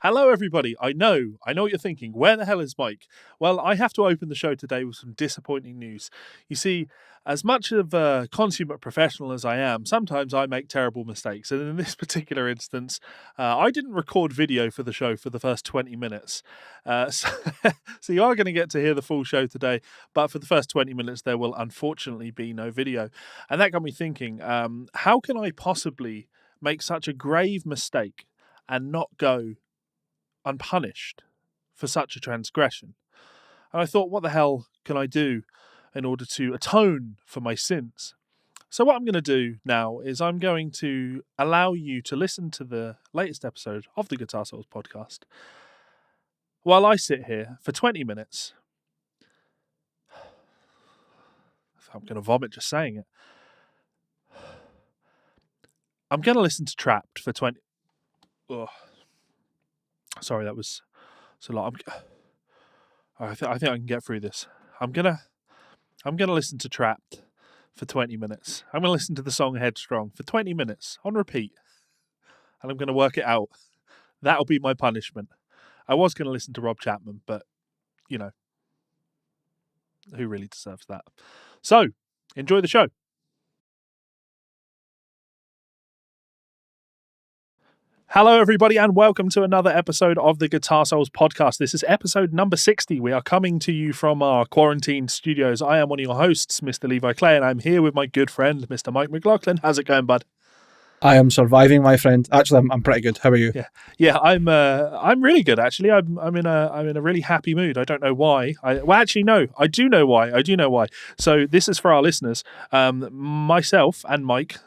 Hello, everybody. I know what you're thinking. Where the hell is Mike? Well, I have to open the show today with some disappointing news. You see, as much of a consummate professional as I am, sometimes I make terrible mistakes. And in this particular instance, I didn't record video for the show for the first 20 minutes. So you are going to get to hear the full show today. But for the first 20 minutes, there will unfortunately be no video. And that got me thinking, how can I possibly make such a grave mistake and not go unpunished for such a transgression? And I thought, what the hell can I do in order to atone for my sins? So what I'm going to do now is I'm going to allow you to listen to the latest episode of the Guitar Souls podcast while I sit here for 20 minutes. I'm going to vomit just saying it. I'm going to listen to Trapped for 20... Ugh. Sorry, that was so long. I think I can get through this. I'm gonna listen to Trapped for 20 minutes. I'm gonna listen to the song Headstrong for 20 minutes on repeat, and I'm gonna work it out. That'll be my punishment. I was gonna listen to Rob Chapman, but you know, who really deserves that? So enjoy the show. Hello, everybody, and welcome to another episode of the Guitar Souls podcast. This is episode number 60. We are coming to you from our quarantine studios. I am one of your hosts, Mr. Levi Clay, and I'm here with my good friend, Mr. Mike McLaughlin. How's it going, bud? I am surviving, my friend. Actually, I'm pretty good. How are you? Yeah, I'm really good. Actually, I'm in a really happy mood. I don't know why. I do know why. So this is for our listeners. Myself and Mike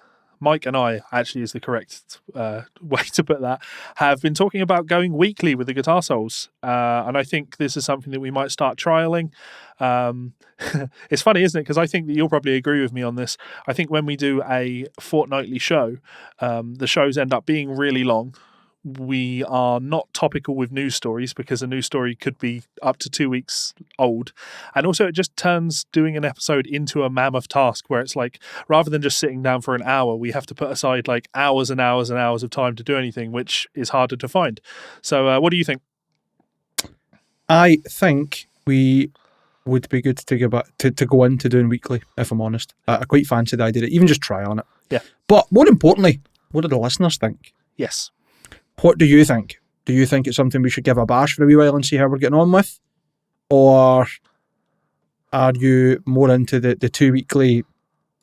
and I, actually is the correct way to put that, have been talking about going weekly with the Guitar Souls. And I think this is something that we might start trialing. It's funny, isn't it? Because I think that you'll probably agree with me on this. I think when we do a fortnightly show, the shows end up being really long. We are not topical with news stories because a news story could be up to 2 weeks old. And also it just turns doing an episode into a mammoth task where it's like, rather than just sitting down for an hour, we have to put aside like hours and hours and hours of time to do anything, which is harder to find. So what do you think? I think we would be good to go back to go into doing weekly, if I'm honest. I quite fancy the idea to even just try on it. Yeah. But more importantly, what do the listeners think? Yes. What do you think? Do you think it's something we should give a bash for a wee while and see how we're getting on with? Or are you more into the 2 weekly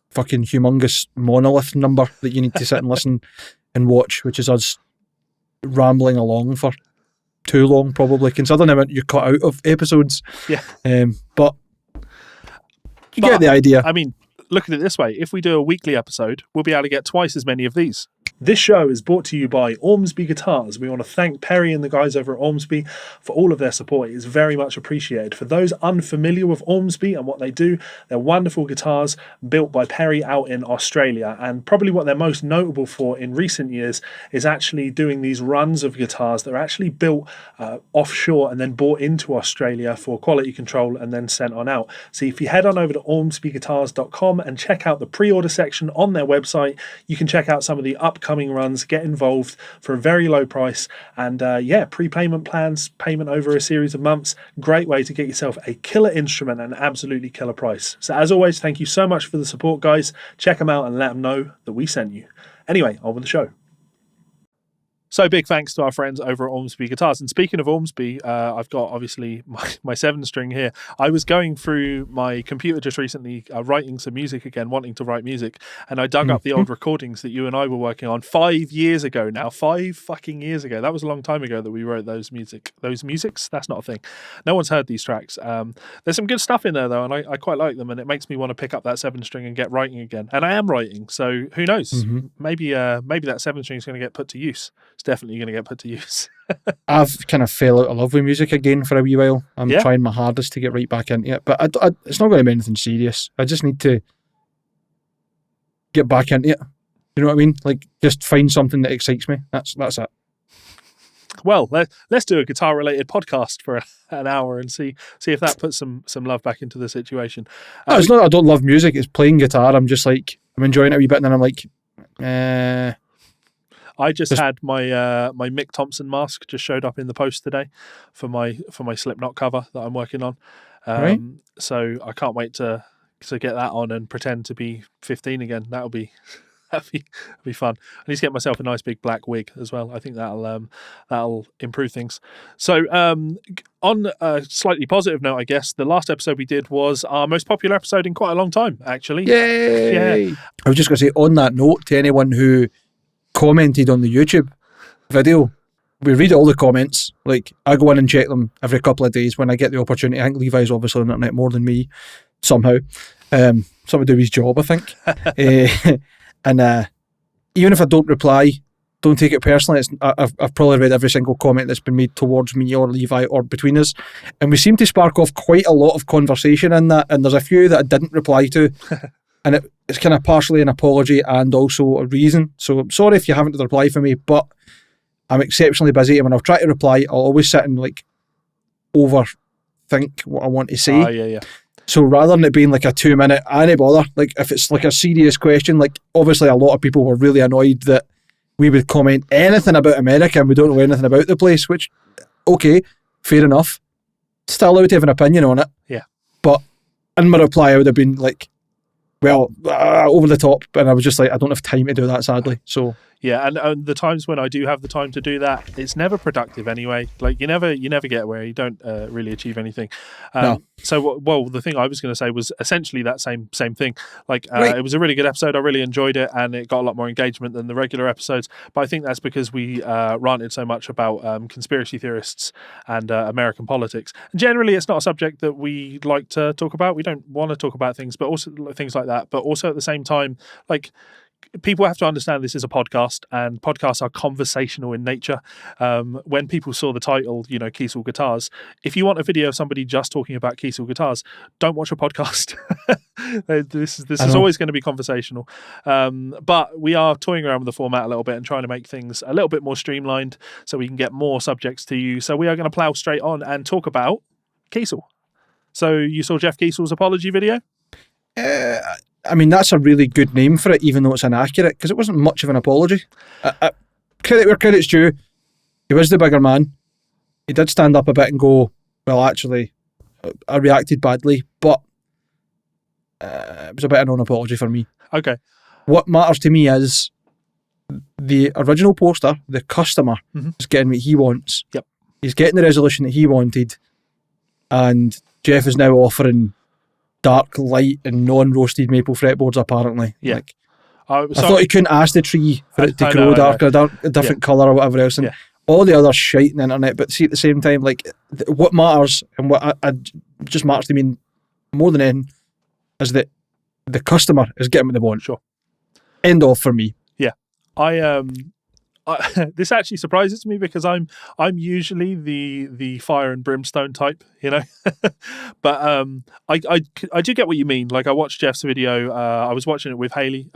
fucking humongous monolith number that you need to sit and listen and watch, which is us rambling along for too long, probably, considering how you're cut out of episodes. Yeah. But you get the idea. I mean, look at it this way. If we do a weekly episode, we'll be able to get twice as many of these. This show is brought to you by Ormsby Guitars. We want to thank Perry and the guys over at Ormsby for all of their support. It is very much appreciated. For those unfamiliar with Ormsby and what they do, they're wonderful guitars built by Perry out in Australia. And probably what they're most notable for in recent years is actually doing these runs of guitars that are actually built offshore and then brought into Australia for quality control and then sent on out. So if you head on over to ormsbyguitars.com and check out the pre-order section on their website, you can check out some of the upcoming runs, get involved for a very low price, and prepayment plans, payment over a series of months. Great way to get yourself a killer instrument and absolutely killer price. So as always, thank you so much for the support, guys. Check them out and let them know that we sent you. Anyway, on with the show. So big thanks to our friends over at Ormsby Guitars. And speaking of Ormsby, I've got obviously my 7-string here. I was going through my computer just recently, writing some music again, wanting to write music. And I dug up the old recordings that you and I were working on 5 years ago now. 5 fucking years ago. That was a long time ago that we wrote those musics. That's not a thing. No one's heard these tracks. There's some good stuff in there though, and I quite like them. And it makes me want to pick up that 7-string and get writing again. And I am writing, so who knows? Mm-hmm. Maybe that 7-string is going to get put to use. It's definitely going to get put to use. I've kind of fell out of love with music again for a wee while. I'm trying my hardest to get right back into it, but it's not going to be anything serious. I just need to get back into it. You know what I mean? Like, just find something that excites me. That's it. Well, let's do a guitar-related podcast for an hour and see if that puts some love back into the situation. No, it's not that I don't love music. It's playing guitar. I'm just like, I'm enjoying it a wee bit, and then I'm like, I just had my my Mick Thompson mask just showed up in the post today for my Slipknot cover that I'm working on. Right. So I can't wait to get that on and pretend to be 15 again. That'll be fun. I need to get myself a nice big black wig as well. I think that'll improve things. So on a slightly positive note, I guess the last episode we did was our most popular episode in quite a long time, actually. Yay! Yeah. I was just going to say, on that note, to anyone who commented on the YouTube video, we read all the comments. Like, I go in and check them every couple of days when I get the opportunity. I think Levi's obviously on the internet more than me, somehow. Someone do his job, I think. And even if I don't reply, don't take it personally. I've probably read every single comment that's been made towards me or Levi or between us. And we seem to spark off quite a lot of conversation in that. And there's a few that I didn't reply to. And it's kind of partially an apology and also a reason. So I'm sorry if you haven't replied for me, but I'm exceptionally busy. And when I'll try to reply, I'll always sit and like overthink what I want to say. Yeah. So rather than it being like a 2 minute, I ain't bother. Like if it's like a serious question, like obviously a lot of people were really annoyed that we would comment anything about America and we don't know anything about the place, which, okay, fair enough. Still allowed to have an opinion on it. Yeah. But in my reply, I would have been like, well, over the top. And I was just like, I don't have time to do that, sadly. So yeah, and the times when I do have the time to do that, it's never productive anyway. Like you never get where you don't really achieve anything. No. So the thing I was going to say was essentially that same thing. Like Right. It was a really good episode. I really enjoyed it, and it got a lot more engagement than the regular episodes. But I think that's because we ranted so much about conspiracy theorists and American politics. And generally, it's not a subject that we like to talk about. We don't want to talk about things, but also things like that. But also at the same time, like, people have to understand this is a podcast, and podcasts are conversational in nature. When people saw the title, Kiesel Guitars, if you want a video of somebody just talking about Kiesel Guitars, don't watch a podcast. This is always going to be conversational. But we are toying around with the format a little bit and trying to make things a little bit more streamlined so we can get more subjects to you. So we are going to plow straight on and talk about Kiesel. So you saw Jeff Kiesel's apology video? I mean, that's a really good name for it, even though it's inaccurate, because it wasn't much of an apology. Credit where credit's due. He was the bigger man. He did stand up a bit and go, well, actually, I reacted badly, but it was a bit of an apology for me. Okay. What matters to me is the original poster, the customer, is getting what he wants. Yep. He's getting the resolution that he wanted, and Jeff is now offering dark, light, and non-roasted maple fretboards, apparently. Yeah. Like, I thought he couldn't ask the tree for it to grow darker, a different colour or whatever else, and all the other shite on the internet. But see, at the same time, like, what matters and what I just matters to me more than anything is that the customer is getting what they want. Sure. End of for me. Yeah. This actually surprises me because I'm usually the fire and brimstone type, but I do get what you mean. Like, I watched Jeff's video. I was watching it with Haley.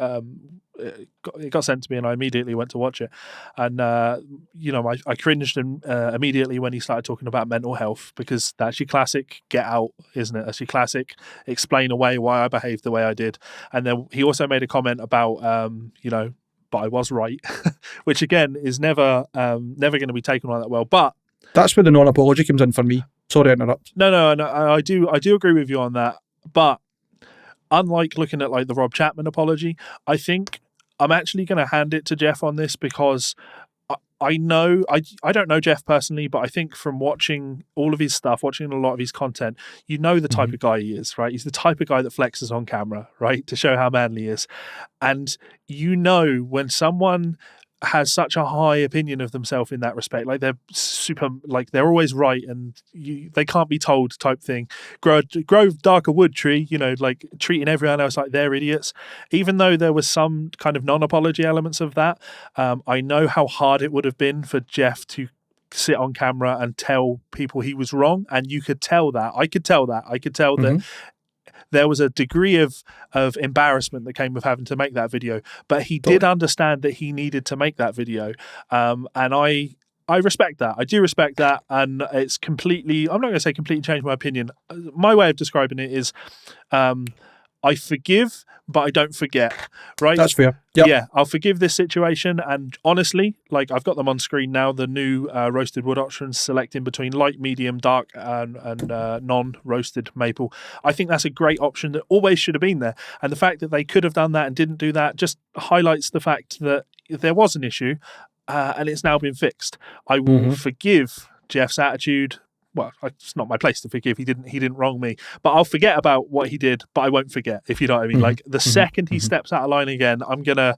It got sent to me and I immediately went to watch it, and I cringed immediately when he started talking about mental health, because that's your classic get out, isn't it? That's your classic explain away why I behaved the way I did. And then he also made a comment about but I was right, which again is never going to be taken on that well. But that's where the non-apology comes in for me. Sorry to interrupt. No, I do agree with you on that. But unlike looking at like the Rob Chapman apology, I think I'm actually going to hand it to Jeff on this, because I know I don't know Jeff personally, but I think from watching all of his stuff, watching a lot of his content, the type of guy he is, right? He's the type of guy that flexes on camera, right, to show how manly he is. And when someone has such a high opinion of themselves in that respect, like they're super, like they're always right and they can't be told type thing. Grow darker wood, tree, like treating everyone else like they're idiots. Even though there was some kind of non-apology elements of that, I know how hard it would have been for Jeff to sit on camera and tell people he was wrong, and you could tell that. I could tell that there was a degree of embarrassment that came with having to make that video, but he did understand that he needed to make that video, and I respect that. I do respect that, and it's completely, I'm not going to say completely changed my opinion. My way of describing it is I forgive, but I don't forget, right? That's fair. Yep. Yeah, I'll forgive this situation. And honestly, like I've got them on screen now, the new roasted wood options, selecting between light, medium, dark, and non-roasted maple. I think that's a great option that always should have been there. And the fact that they could have done that and didn't do that just highlights the fact that there was an issue and it's now been fixed. I will forgive Jeff's attitude. Well, it's not my place to forgive. He didn't wrong me, but I'll forget about what he did. But I won't forget, if you know what I mean. Like the second he steps out of line again, I'm gonna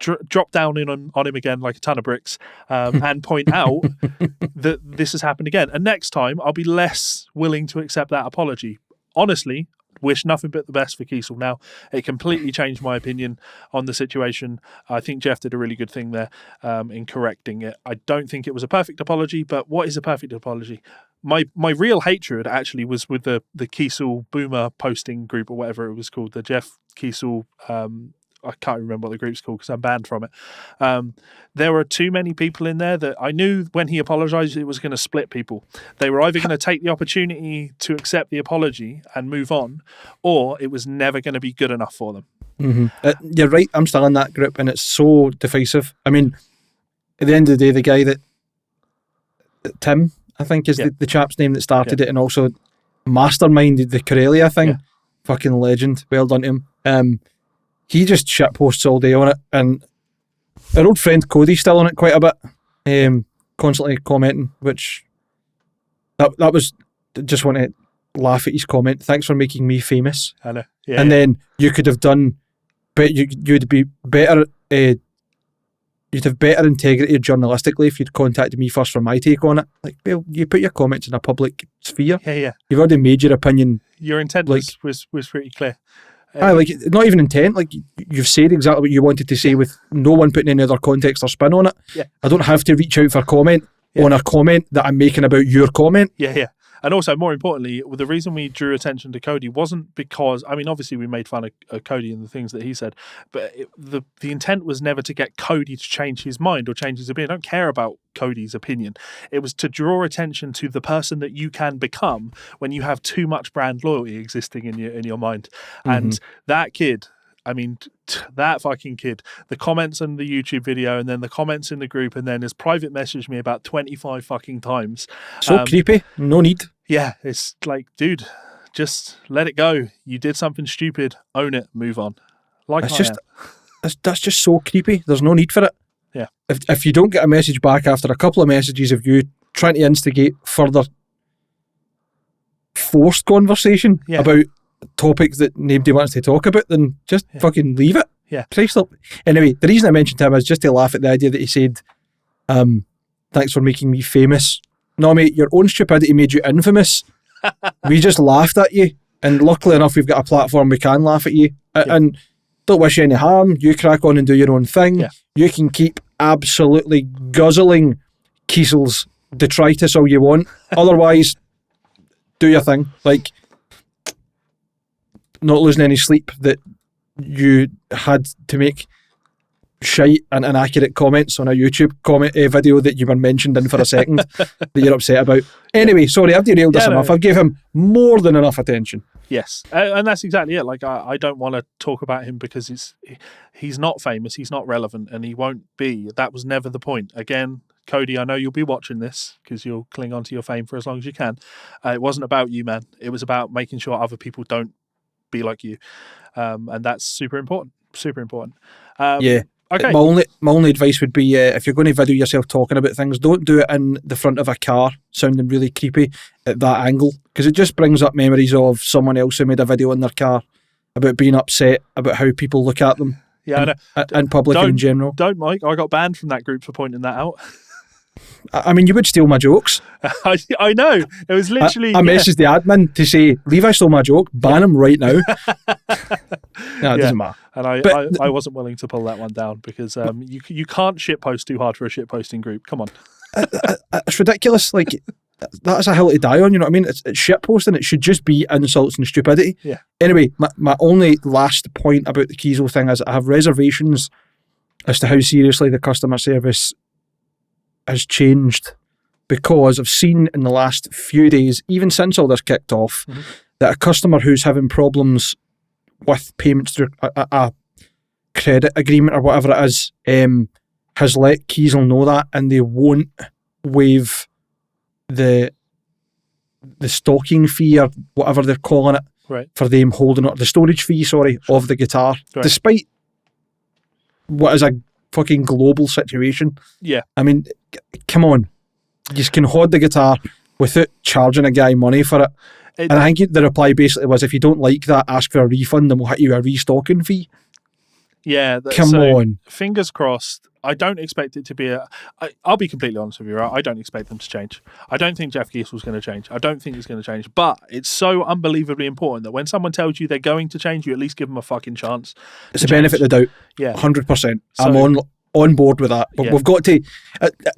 drop down on him again like a ton of bricks, and point out that this has happened again. And next time, I'll be less willing to accept that apology. Honestly, wish nothing but the best for Kiesel now. It completely changed my opinion on the situation. I think Jeff did a really good thing there in correcting it. I don't think it was a perfect apology, but what is a perfect apology? My real hatred actually was with the Kiesel Boomer posting group or whatever it was called, the Jeff Kiesel. I can't remember what the group's called because I'm banned from it. There were too many people in there that I knew when he apologized it was going to split people. They were either going to take the opportunity to accept the apology and move on, or it was never going to be good enough for them. You're right, I'm still in that group and it's so divisive. I mean, at the end of the day, the guy that Tim, I think is the chap's name that started it and also masterminded the Corellia thing. Fucking legend. Well done to him. He just shit posts all day on it, and our old friend Cody's still on it quite a bit, constantly commenting, which that was, just want to laugh at his comment. Thanks for making me famous. I know. Then you could have done, but you'd be better. You'd have better integrity journalistically if you'd contacted me first for my take on it. Like, well, you put your comments in a public sphere. You've already made your opinion. Your intent was pretty clear. Like, not even intent. Like, you've said exactly what you wanted to say with no one putting any other context or spin on it. I don't have to reach out for comment on a comment that I'm making about your comment. And also, more importantly, the reason we drew attention to Cody wasn't because, I mean, obviously we made fun of Cody and the things that he said, but the intent was never to get Cody to change his mind or change his opinion. I don't care about Cody's opinion. It was to draw attention to the person that you can become when you have too much brand loyalty existing in your mind. And that kid, I mean, that fucking kid, the comments on the YouTube video and then the comments in the group and then his private messaged me about 25 fucking times. So creepy. No need. Yeah, it's like, dude, just let it go. You did something stupid. Own it. Move on. Like that's just so creepy. There's no need for it. If you don't get a message back after a couple of messages of you trying to instigate further forced conversation about topics that nobody wants to talk about, then just fucking leave it. Anyway, the reason I mentioned him is just to laugh at the idea that he said, thanks for making me famous. No, mate, your own stupidity made you infamous. We just laughed at you, and luckily enough we've got a platform we can laugh at you, and don't wish you any harm. You crack on and do your own thing. You can keep absolutely guzzling Kiesel's detritus all you want. Otherwise, do your thing. Like, not losing any sleep that you had to make shite and inaccurate comments on a YouTube comment video that you were mentioned in for a second that you're upset about. Anyway, sorry, I've derailed this enough. I've gave him more than enough attention. Yes, and that's exactly it. Like, I don't want to talk about him because he's not famous, he's not relevant, and he won't be. That was never the point. Again, Cody, I know you'll be watching this because you'll cling on to your fame for as long as you can. It wasn't about you, man. It was about making sure other people don't be like you, and that's super important. Okay. My only advice would be, if you're going to video yourself talking about things, don't do it in the front of a car sounding really creepy at that angle, because it just brings up memories of someone else who made a video in their car about being upset about how people look at them in public and in general. Don't, Mike. I got banned from that group for pointing that out. I mean, you would steal my jokes. I know. It was literally... I messaged the admin to say, Levi stole my joke, ban him right now. No, it doesn't matter. And I wasn't willing to pull that one down because you can't shitpost too hard for a shitposting group. Come on. It's ridiculous. Like, that's a hill to die on, you know what I mean? It's shitposting. It should just be insults and stupidity. Anyway, my only last point about the Kiesel thing is I have reservations as to how seriously the customer service has changed, because I've seen in the last few days, even since all this kicked off, that a customer who's having problems with payments through a credit agreement or whatever it is, has let Kiesel know that, and they won't waive the stocking fee or whatever they're calling it, right, for them holding it, the storage fee, sorry, of the guitar, right, despite what is a fucking global situation. Yeah. I mean, come on. You can hold the guitar without charging a guy money for it. And I think the reply basically was, if you don't like that, ask for a refund and we'll hit you a restocking fee. Yeah. Come on. Fingers crossed. I don't expect it to be I'll be completely honest with you, right? I don't expect them to change. I don't think Jeff Kiesel's going to change. I don't think he's going to change. But it's so unbelievably important that when someone tells you they're going to change, you at least give them a fucking chance. It's a benefit of the doubt. Yeah. 100%. I'm on board with that. But we've got to,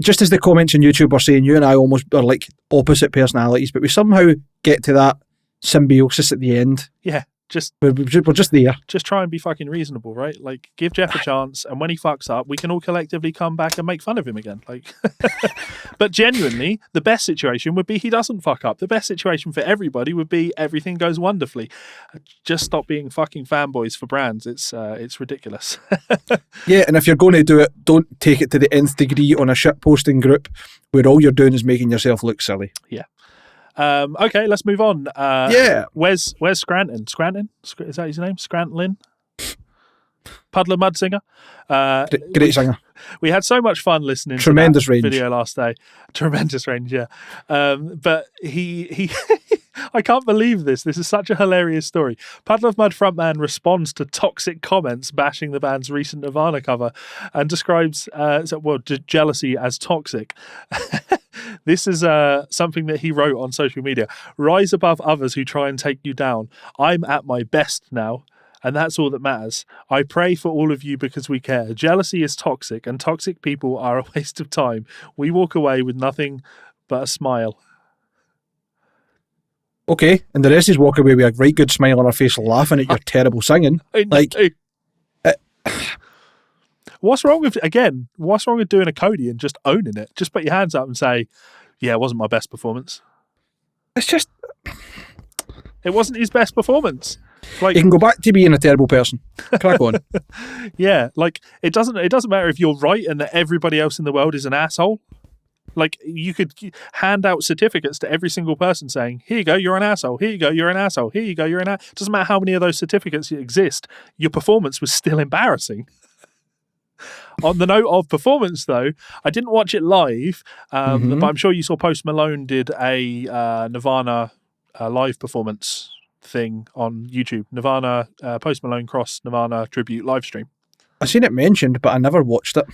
just as the comments on YouTube are saying, you and I almost are like opposite personalities, but we somehow get to that symbiosis at the end. Yeah. We're just there. Just try and be fucking reasonable, right? Like, give Jeff a chance, and when he fucks up, we can all collectively come back and make fun of him again. Like, but genuinely, the best situation would be he doesn't fuck up. The best situation for everybody would be everything goes wonderfully. Just stop being fucking fanboys for brands. It's ridiculous. Yeah, and if you're going to do it, don't take it to the nth degree on a shit posting group where all you're doing is making yourself look silly. Yeah. Okay, let's move on. Where's Scranton? Scranton? Is that his name? Scranton? Puddler Mud Singer. Great singer. We had so much fun listening Tremendous to that range. video last day. Tremendous range, yeah. But he I can't believe this. This is such a hilarious story. Puddle of Mud frontman responds to toxic comments bashing the band's recent Nirvana cover and describes jealousy as toxic. This is something that he wrote on social media. Rise above others who try and take you down. I'm at my best now, and that's all that matters. I pray for all of you because we care. Jealousy is toxic, and toxic people are a waste of time. We walk away with nothing but a smile. Okay, and the rest is walk away with a right good smile on our face laughing at your terrible singing. What's wrong with doing a Cody and just owning it? Just put your hands up and say, yeah, it wasn't my best performance. It's just... It wasn't his best performance. Like, you can go back to being a terrible person. Crack on. Yeah, like, it doesn't matter if you're right and that everybody else in the world is an asshole. Like, you could hand out certificates to every single person saying, here you go, you're an asshole. Here you go, you're an asshole. Here you go, you're an asshole. Doesn't matter how many of those certificates exist. Your performance was still embarrassing. On the note of performance, though, I didn't watch it live, but I'm sure you saw Post Malone did a Nirvana live performance thing on YouTube. Nirvana, Post Malone cross Nirvana tribute live stream. I seen it mentioned, but I never watched it,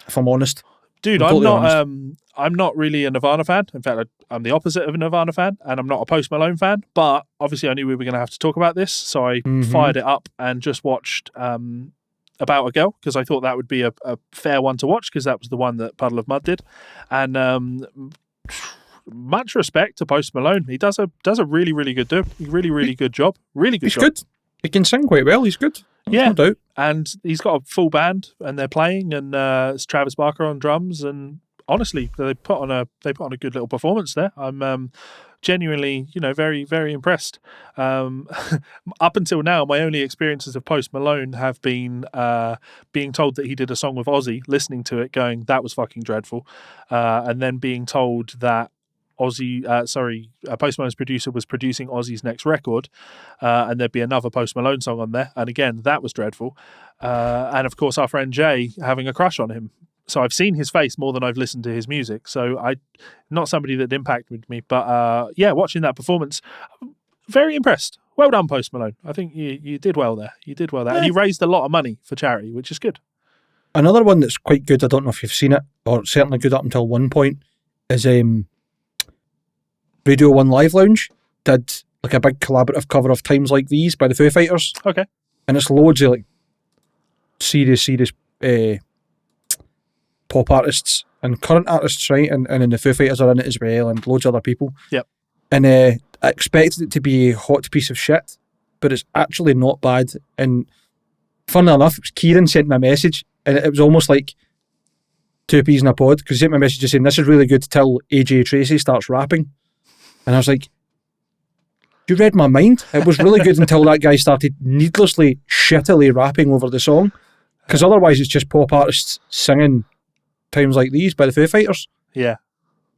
if I'm honest. Dude, I'm not really a Nirvana fan. In fact, I'm the opposite of a Nirvana fan, and I'm not a Post Malone fan. But obviously, I knew we were going to have to talk about this, so I fired it up and just watched About a Girl, because I thought that would be a fair one to watch, because that was the one that Puddle of Mud did. And much respect to Post Malone. He does a really, really good job. Really good job. Really good job. He's good. He can sing quite well. He's good. Yeah, no doubt. And he's got a full band, and they're playing, and it's Travis Barker on drums. And honestly, they put on a good little performance there. I'm genuinely, very, very impressed. Up until now, my only experiences of Post Malone have been being told that he did a song with Ozzy, listening to it, going, that was fucking dreadful, and then being told that Post Malone's producer was producing Ozzy's next record, and there'd be another Post Malone song on there, and again, that was dreadful. And of course, our friend Jay having a crush on him. So I've seen his face more than I've listened to his music. So not somebody that impacted me, but watching that performance, very impressed. Well done, Post Malone. I think you did well there. You did well there, and you raised a lot of money for charity, which is good. Another one that's quite good, I don't know if you've seen it, or certainly good up until one point, is Radio 1 Live Lounge did like a big collaborative cover of Times Like These by the Foo Fighters. Okay. And it's loads of like serious pop artists and current artists, right? And then the Foo Fighters are in it as well, and loads of other people. Yep. And I expected it to be a hot piece of shit, but it's actually not bad. And funnily enough, it was Kieran sent me a message, and it was almost like two peas in a pod, because he sent me a message just saying, this is really good till AJ Tracy starts rapping. And I was like, You read my mind. It was really good until that guy started needlessly, shittily rapping over the song. Because otherwise it's just pop artists singing Times Like These by the Foo Fighters. Yeah.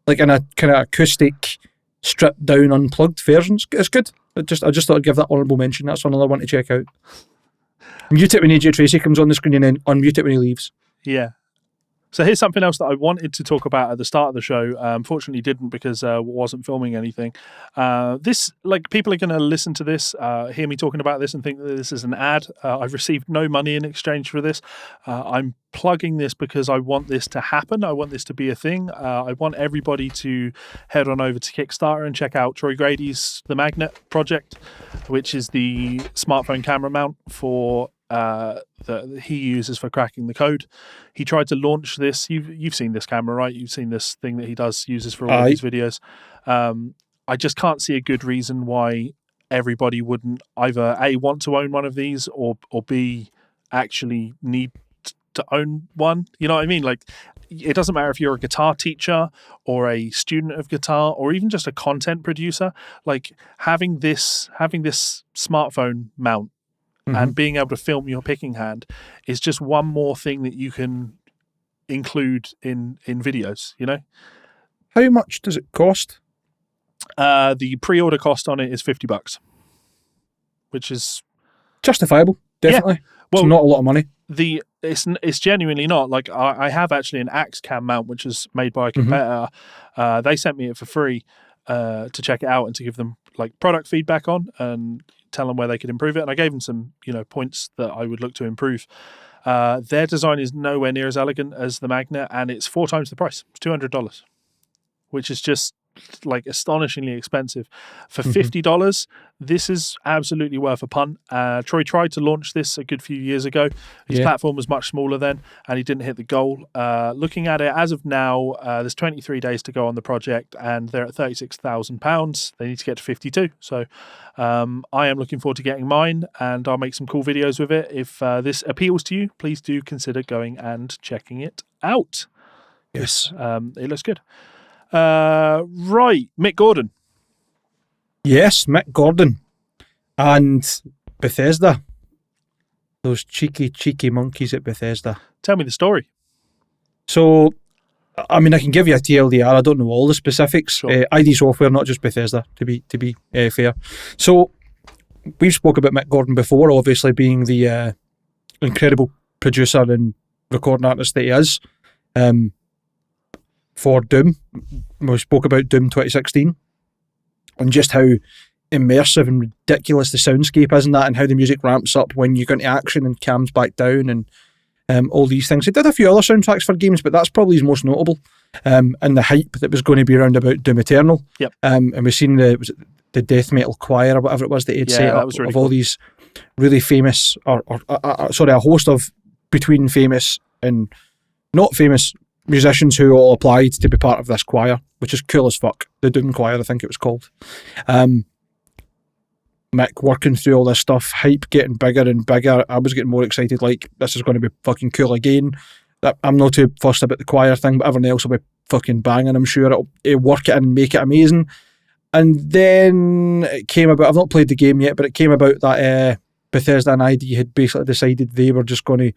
Like in a kind of acoustic, stripped down, unplugged versions. It's good. I just thought I'd give that honourable mention. That's another one to check out. Mute it when AJ Tracy comes on the screen and then unmute it when he leaves. Yeah. So here's something else that I wanted to talk about at the start of the show. Unfortunately didn't because wasn't filming anything. This, like, people are going to listen to this, hear me talking about this and think that this is an ad. I've received no money in exchange for this. I'm plugging this because I want this to happen. I want this to be a thing. I want everybody to head on over to Kickstarter and check out Troy Grady's The Magnet project, which is the smartphone camera mount for that he uses for cracking the code. He tried to launch this. You've seen this camera, right? You've seen this thing that he uses for all of these videos. I just can't see a good reason why everybody wouldn't either A, want to own one of these, or B, actually need to own one. You know what I mean? Like, it doesn't matter if you're a guitar teacher or a student of guitar or even just a content producer. Like, having this smartphone mount and being able to film your picking hand is just one more thing that you can include in videos, you know? How much does it cost? The pre-order cost on it is $50, which is justifiable, definitely. Yeah. Well, it's not a lot of money. It's genuinely not. Like, I have actually an Axe Cam mount, which is made by a competitor. They sent me it for free to check it out and to give them like product feedback on and tell them where they could improve it. And I gave them some, points that I would look to improve. Their design is nowhere near as elegant as the Magnet, and it's 4 times the price. It's $200, which is just like astonishingly expensive. For $50, this is absolutely worth a punt. Troy tried to launch this a good few years ago. His platform was much smaller then, and he didn't hit the goal. Looking at it as of now, there's 23 days to go on the project, and they're at £36,000. They need to get to 52. So I am looking forward to getting mine, and I'll make some cool videos with it. If this appeals to you, please do consider going and checking it out. Yes. It looks good. Right, Mick Gordon. Yes, Mick Gordon. And Bethesda. Those cheeky monkeys at Bethesda. Tell me the story. So, I mean, I can give you a TLDR. I don't know all the specifics. Sure. ID Software, not just Bethesda, to be fair. So, we've spoke about Mick Gordon before, obviously being the incredible producer and recording artist that he is. For Doom. We spoke about Doom 2016 and just how immersive and ridiculous the soundscape is in that, and how the music ramps up when you go into action and calms back down, and all these things. He did a few other soundtracks for games, but that's probably his most notable. And the hype that was going to be around about Doom Eternal. Yep. And we've seen the death metal choir or whatever it was that he'd set up really of all these really famous, or a host of between famous and not famous musicians who all applied to be part of this choir, which is cool as fuck. The Doom Choir, I think it was called. Mick working through all this stuff, hype getting bigger and bigger. I was getting more excited, like, this is going to be fucking cool again. I'm not too fussed about the choir thing, but everyone else will be fucking banging. I'm sure it'll work it in and make it amazing. And then it came about, I've not played the game yet, but it came about that Bethesda and ID had basically decided they were just going to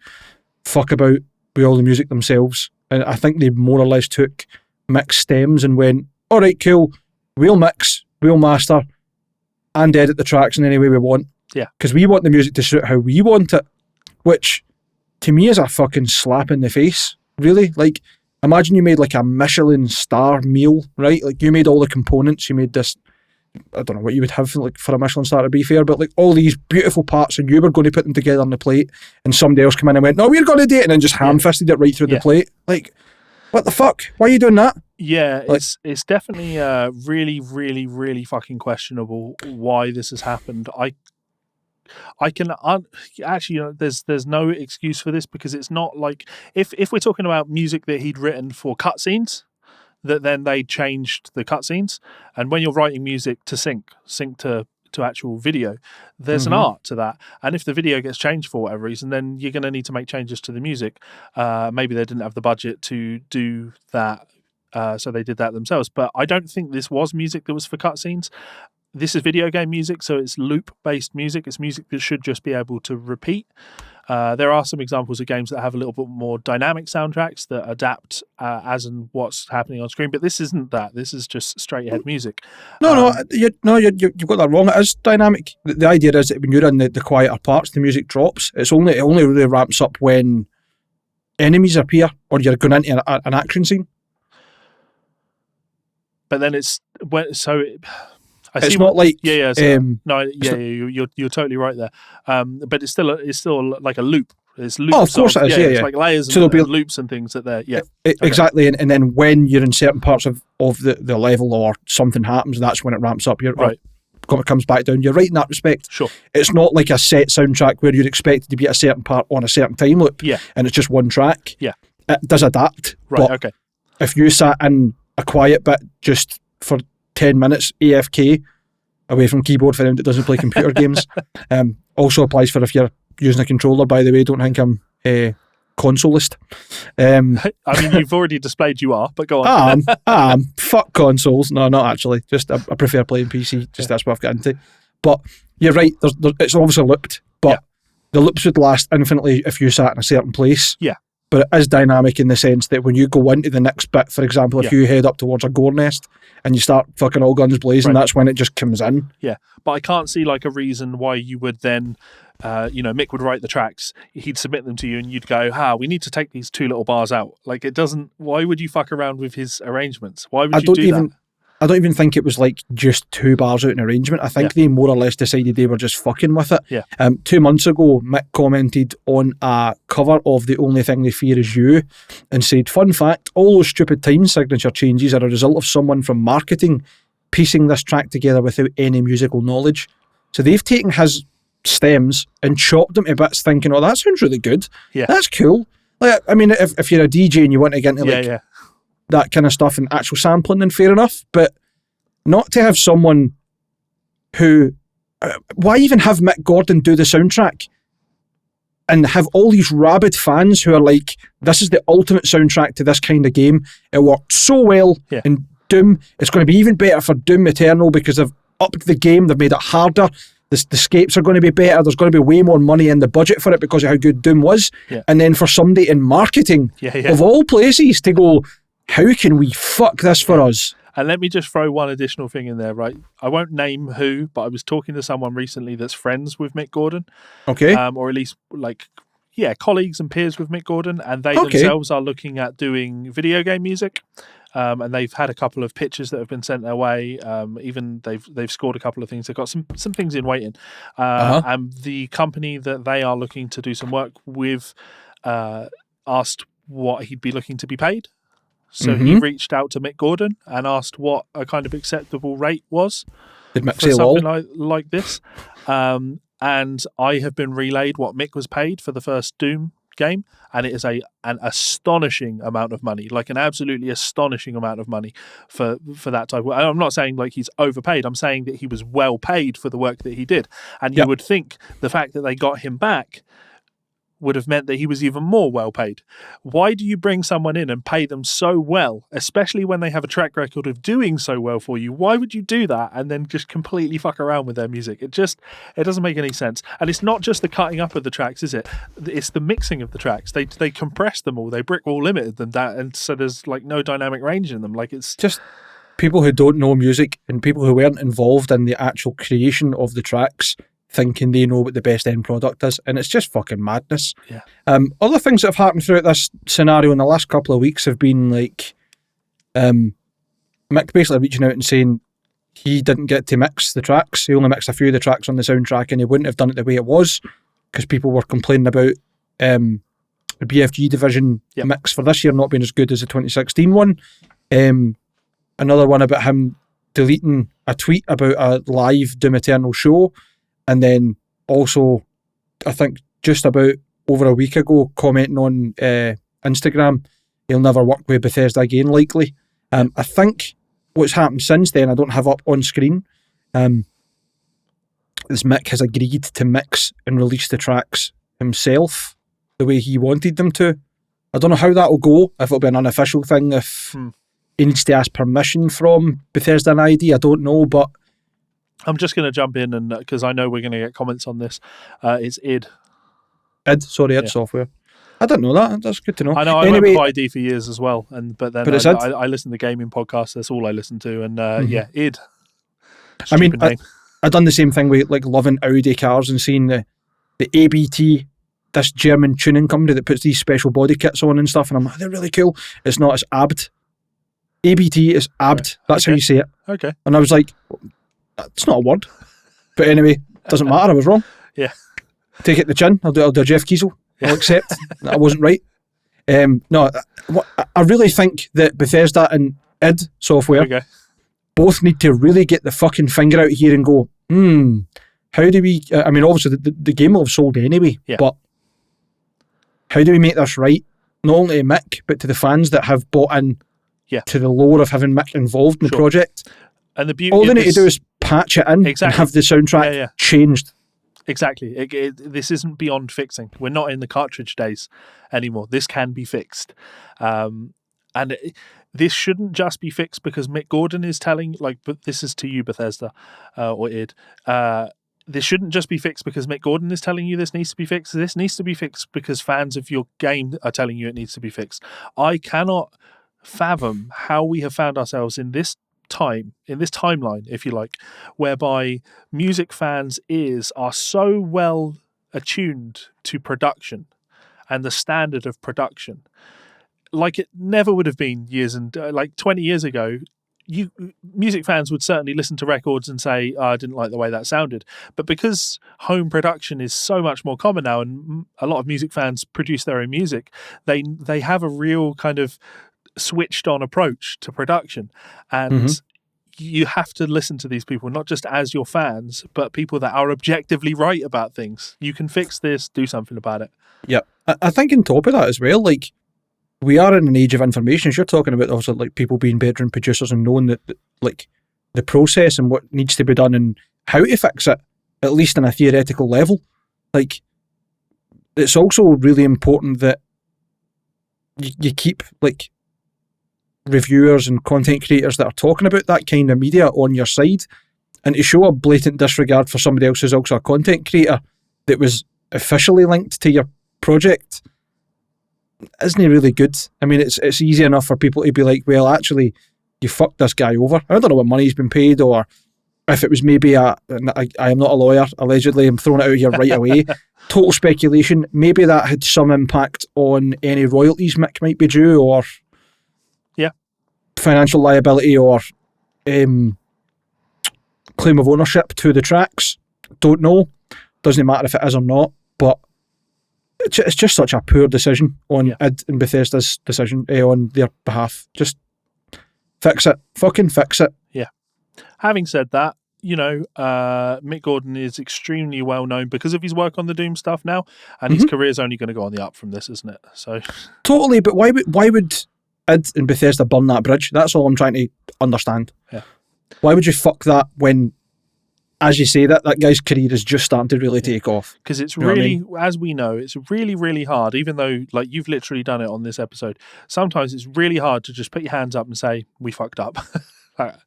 fuck about with all the music themselves. And I think they more or less took Mick's stems and went, all right, cool, we'll mix, we'll master, and edit the tracks in any way we want. Yeah. Because we want the music to suit how we want it, which to me is a fucking slap in the face, really. Like, imagine you made like a Michelin star meal, right? Like, you made all the components, you made this, I don't know what you would have like for a Michelin star, to be fair, but like all these beautiful parts, and you were going to put them together on the plate, and somebody else came in and went, no, we're going to do it, and then just ham-fisted it right through the plate. Like, what the fuck? Why are you doing that? Yeah, like, it's definitely really, really, really fucking questionable why this has happened. I can actually, there's no excuse for this, because it's not like if we're talking about music that he'd written for cutscenes, that then they changed the cutscenes, and when you're writing music to sync to actual video, there's an art to that. And if the video gets changed for whatever reason, then you're going to need to make changes to the music. Maybe they didn't have the budget to do that, so they did that themselves. But I don't think this was music that was for cutscenes. this is video game music, so it's loop-based music. It's music that should just be able to repeat. There are some examples of games that have a little bit more dynamic soundtracks that adapt as and what's happening on screen, but this isn't that. This is just straight-ahead music. You've got that wrong. It is dynamic. The idea is that when you're in the quieter parts, the music drops. It only really ramps up when enemies appear or you're going into an action scene. But then it's so. You're totally right there. But it's still like a loop. It's loops. Oh, of course it is. It's like layers and loops and things that they're exactly. And then when you're in certain parts of the level or something happens, that's when it ramps up. You're right. It comes back down. You're right in that respect. Sure. It's not like a set soundtrack where you're expected to be at a certain part on a certain time loop. Yeah. And it's just one track. Yeah. It does adapt. Right. But okay. if you sat in a quiet bit just for 10 minutes AFK away from keyboard for anyone that doesn't play computer games. Also applies for if you're using a controller, by the way. Don't think I'm consolist. I mean, you've already displayed you are, but go on. I am. Fuck consoles. No, not actually. Just I prefer playing PC. That's what I've got into. But you're right. It's obviously looped, but the loops would last infinitely if you sat in a certain place. Yeah. But it is dynamic in the sense that when you go into the next bit, for example, if you head up towards a gore nest and you start fucking all guns blazing, that's when it just comes in. Yeah, but I can't see like a reason why you would then, Mick would write the tracks, he'd submit them to you and you'd go, we need to take these two little bars out. Like it doesn't, why would you fuck around with his arrangements? Why would you do that? I don't even think it was like just 2 bars out in arrangement. I think they more or less decided they were just fucking with it. Yeah. 2 months ago, Mick commented on a cover of The Only Thing They Fear Is You and said, fun fact, all those stupid time signature changes are a result of someone from marketing piecing this track together without any musical knowledge. So they've taken his stems and chopped them to bits thinking, oh, that sounds really good. Yeah. That's cool. Like, I mean, if you're a DJ and you want to get into that kind of stuff and actual sampling, then fair enough. But not to have someone who... why even have Mick Gordon do the soundtrack and have all these rabid fans who are like, this is the ultimate soundtrack to this kind of game. It worked so well in Doom. It's going to be even better for Doom Eternal because they've upped the game. They've made it harder. The scapes are going to be better. There's going to be way more money in the budget for it because of how good Doom was. Yeah. And then for somebody in marketing, of all places, to go... how can we fuck this for us? And let me just throw one additional thing in there, right? I won't name who, but I was talking to someone recently that's friends with Mick Gordon. Okay. Or at least, colleagues and peers with Mick Gordon, and they themselves are looking at doing video game music. And they've had a couple of pitches that have been sent their way. Even they've scored a couple of things. They've got some things in waiting. And the company that they are looking to do some work with asked what he'd be looking to be paid. So he reached out to Mick Gordon and asked what a kind of acceptable rate was for something like this. And I have been relayed what Mick was paid for the first Doom game, and it is an astonishing amount of money, like an absolutely astonishing amount of money for that type of work. I'm not saying like he's overpaid. I'm saying that he was well paid for the work that he did. And you would think the fact that they got him back would have meant that he was even more well paid. Why do you bring someone in and pay them so well, especially when they have a track record of doing so well for you? Why would you do that and then just completely fuck around with their music? It doesn't make any sense. And it's not just the cutting up of the tracks, is it? It's the mixing of the tracks. They compressed them all. They brick wall limited them down, and so there's like no dynamic range in them. Like it's just people who don't know music and people who weren't involved in the actual creation of the tracks thinking they know what the best end product is, and it's just fucking madness. Yeah. Other things that have happened throughout this scenario in the last couple of weeks have been like Mick basically reaching out and saying he didn't get to mix the tracks. He only mixed a few of the tracks on the soundtrack, and he wouldn't have done it the way it was because people were complaining about the BFG division mix for this year not being as good as the 2016 one. Another one about him deleting a tweet about a live Doom Eternal show. And then also, I think just about over a week ago, commenting on Instagram, he'll never work with Bethesda again, likely. I think what's happened since then, I don't have up on screen, is Mick has agreed to mix and release the tracks himself the way he wanted them to. I don't know how that will go, if it'll be an unofficial thing, if he needs to ask permission from Bethesda and ID, I don't know, but I'm just going to jump in, and because I know we're going to get comments on this. It's id. id Software. I didn't know that. That's good to know. I know. I went with ID for years as well, but then I listen to gaming podcasts. That's all I listen to, and id. Stupid name. I done the same thing with like loving Audi cars and seeing the ABT, this German tuning company that puts these special body kits on and stuff, and I'm like, they're really cool. It's not. It's ABT. ABT is ABT. Right. That's how you say it. Okay. And I was like, it's not a word. But anyway, doesn't matter. I was wrong. Yeah. Take it to the chin. I'll do Jeff Kiesel. I'll accept that I wasn't right. No, I really think that Bethesda and id Software both need to really get the fucking finger out here and go, how do we... I mean, obviously, the game will have sold anyway, but how do we make this right? Not only to Mick, but to the fans that have bought in to the lore of having Mick involved in the project. And the beauty all they need to do is patch it in and have the soundtrack changed. Exactly. This isn't beyond fixing. We're not in the cartridge days anymore. This can be fixed. This shouldn't just be fixed because Mick Gordon is telling, but this is to you, Bethesda, or id. This shouldn't just be fixed because Mick Gordon is telling you this needs to be fixed. This needs to be fixed because fans of your game are telling you it needs to be fixed. I cannot fathom how we have found ourselves in this timeline, if you like, whereby music fans' ears are so well attuned to production and the standard of production, like it never would have been years and 20 years ago. Music fans would certainly listen to records and say, I didn't like the way that sounded. But because home production is so much more common now, and a lot of music fans produce their own music, they have a real kind of switched on approach to production, and you have to listen to these people not just as your fans, but people that are objectively right about things. You can fix this, do something about it. Yeah, I think on top of that as well, like, we are in an age of information. As you're talking about, also, like, people being bedroom producers and knowing that like the process and what needs to be done and how to fix it, at least on a theoretical level. Like, it's also really important that you keep like reviewers and content creators that are talking about that kind of media on your side, and to show a blatant disregard for somebody else who's also a content creator that was officially linked to your project isn't really good. I mean, it's easy enough for people to be like, well, actually, you fucked this guy over. I don't know what money's been paid, or if it was maybe I am not a lawyer, allegedly, I'm throwing it out here right away. Total speculation. Maybe that had some impact on any royalties Mick might be due, or financial liability, or claim of ownership to the tracks. Don't know. Doesn't matter if it is or not, but it's just such a poor decision on id and Bethesda's decision on their behalf. Just fix it. Fucking fix it. Yeah. Having said that, Mick Gordon is extremely well known because of his work on the Doom stuff now, and his career's only going to go on the up from this, isn't it? So totally. But why would id and Bethesda burn that bridge? That's all I'm trying to understand. Yeah. Why would you fuck that when, as you say, that guy's career is just starting to really take off? Because it's really, as we know, it's really, really hard, even though, like, you've literally done it on this episode. Sometimes it's really hard to just put your hands up and say, we fucked up. But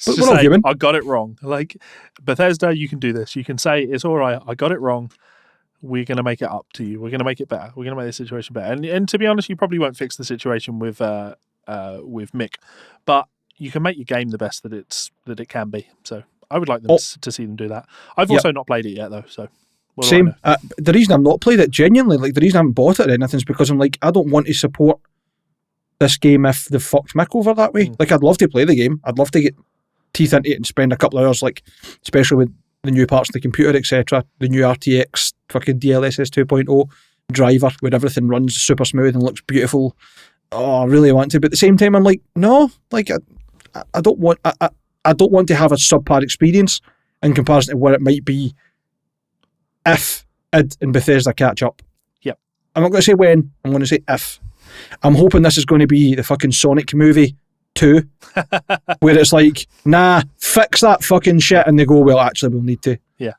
we're not human. I got it wrong. Like, Bethesda, you can do this. You can say, it's all right, I got it wrong. We're going to make it up to you. We're going to make it better. We're going to make the situation better. And to be honest, you probably won't fix the situation with Mick, but you can make your game the best that it can be. So I would like them to see them do that. I've also not played it yet, though. So same. The reason I've not played it, genuinely, like the reason I haven't bought it or anything, is because I'm like, I don't want to support this game if they've fucked Mick over that way. Like, I'd love to play the game. I'd love to get teeth into it and spend a couple of hours, like, especially with the new parts of the computer, etc. The new RTX fucking DLSS 2.0 driver where everything runs super smooth and looks beautiful. Oh, I really want to, but at the same time, I'm like, no, like, I don't want to have a subpar experience in comparison to what it might be if id and Bethesda catch up. Yep. I'm not going to say when, I'm going to say if. I'm hoping this is going to be the fucking Sonic movie 2, where it's like, nah, fix that fucking shit, and they go, well, actually, we'll need to. Yeah.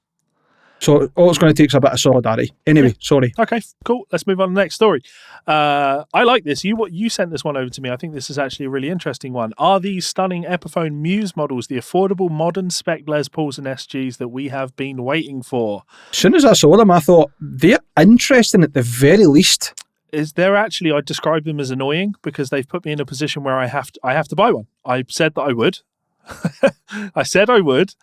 So all it's going to take is a bit of solidarity. Anyway, sorry. Okay, cool. Let's move on to the next story. I like this. You sent this one over to me. I think this is actually a really interesting one. Are these stunning Epiphone Muse models the affordable modern spec Les Pauls and SGs that we have been waiting for? As soon as I saw them, I thought, they're interesting at the very least. I'd describe them as annoying because they've put me in a position where I have to buy one. I said that I would. I said I would.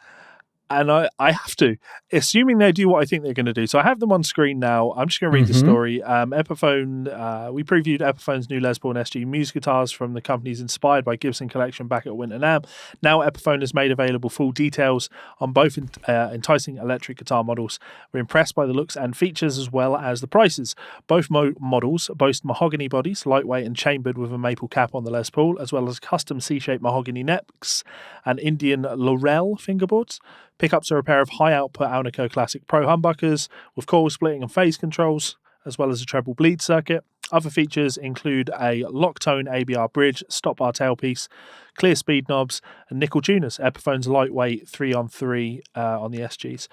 And I have to, assuming they do what I think they're going to do. So I have them on screen now. I'm just going to read the story. Epiphone, we previewed Epiphone's new Les Paul and SG Muse guitars from the company's Inspired by Gibson collection back at Winter NAMM. Now Epiphone has made available full details on both enticing electric guitar models. We're impressed by the looks and features as well as the prices. Both models boast mahogany bodies, lightweight and chambered with a maple cap on the Les Paul, as well as custom C-shaped mahogany necks and Indian laurel fingerboards. Pickups are a pair of high-output Alnico Classic Pro humbuckers with coil splitting and phase controls, as well as a treble bleed circuit. Other features include a lock-tone ABR bridge, stop bar tailpiece, clear speed knobs, and nickel tuners. Epiphone's lightweight 3-on-3 on the SGs.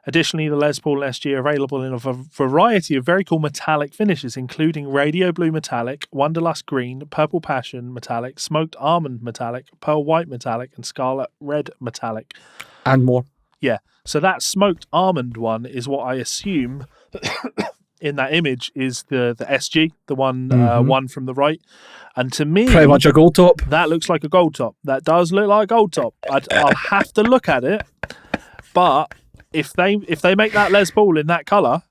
Additionally, the Les Paul and SG are available in a variety of very cool metallic finishes, including radio blue metallic, Wonderlust green, purple passion metallic, smoked almond metallic, pearl white metallic, and scarlet red metallic. And more. Yeah. So that smoked almond one is what I assume in that image is the SG, the one from the right. And to me, pretty much a gold top. That looks like a gold top. That does look like a gold top. I'll have to look at it. But if they make that Les Paul in that colour,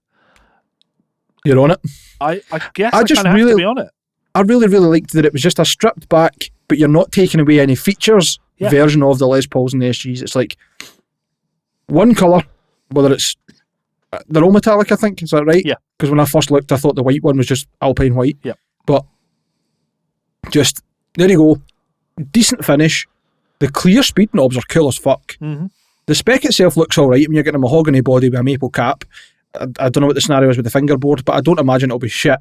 you're on it. I guess I just really have to be on it. I really, really liked that it was just a stripped back, but you're not taking away any features version of the Les Pauls and the SGs. It's like one colour, whether it's they're all metallic, I think. Is that right? Yeah. Because when I first looked, I thought the white one was just Alpine white. Yeah. But just, there you go. Decent finish. The clear speed knobs are cool as fuck. Mm-hmm. The spec itself looks all right when you're getting a mahogany body with a maple cap. I don't know what the scenario is with the fingerboard, but I don't imagine it'll be shit.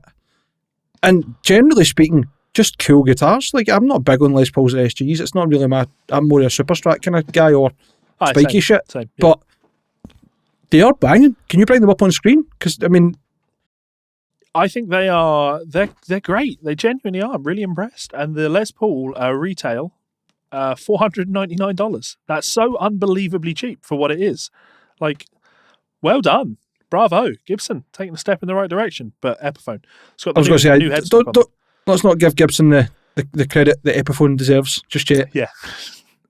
And generally speaking, just cool guitars. Like, I'm not big on Les Pauls or SGs. It's not really I'm more a Super Strat kind of guy or spiky shit. Same, yeah. But they are banging. Can you bring them up on screen? Because, I mean, I think they're great. They genuinely are. I'm really impressed. And the Les Paul retail, $499. That's so unbelievably cheap for what it is. Like, well done. Bravo, Gibson, taking a step in the right direction. But Epiphone, it's got the new headstock on. Let's not give Gibson the credit that Epiphone deserves just yet. Yeah.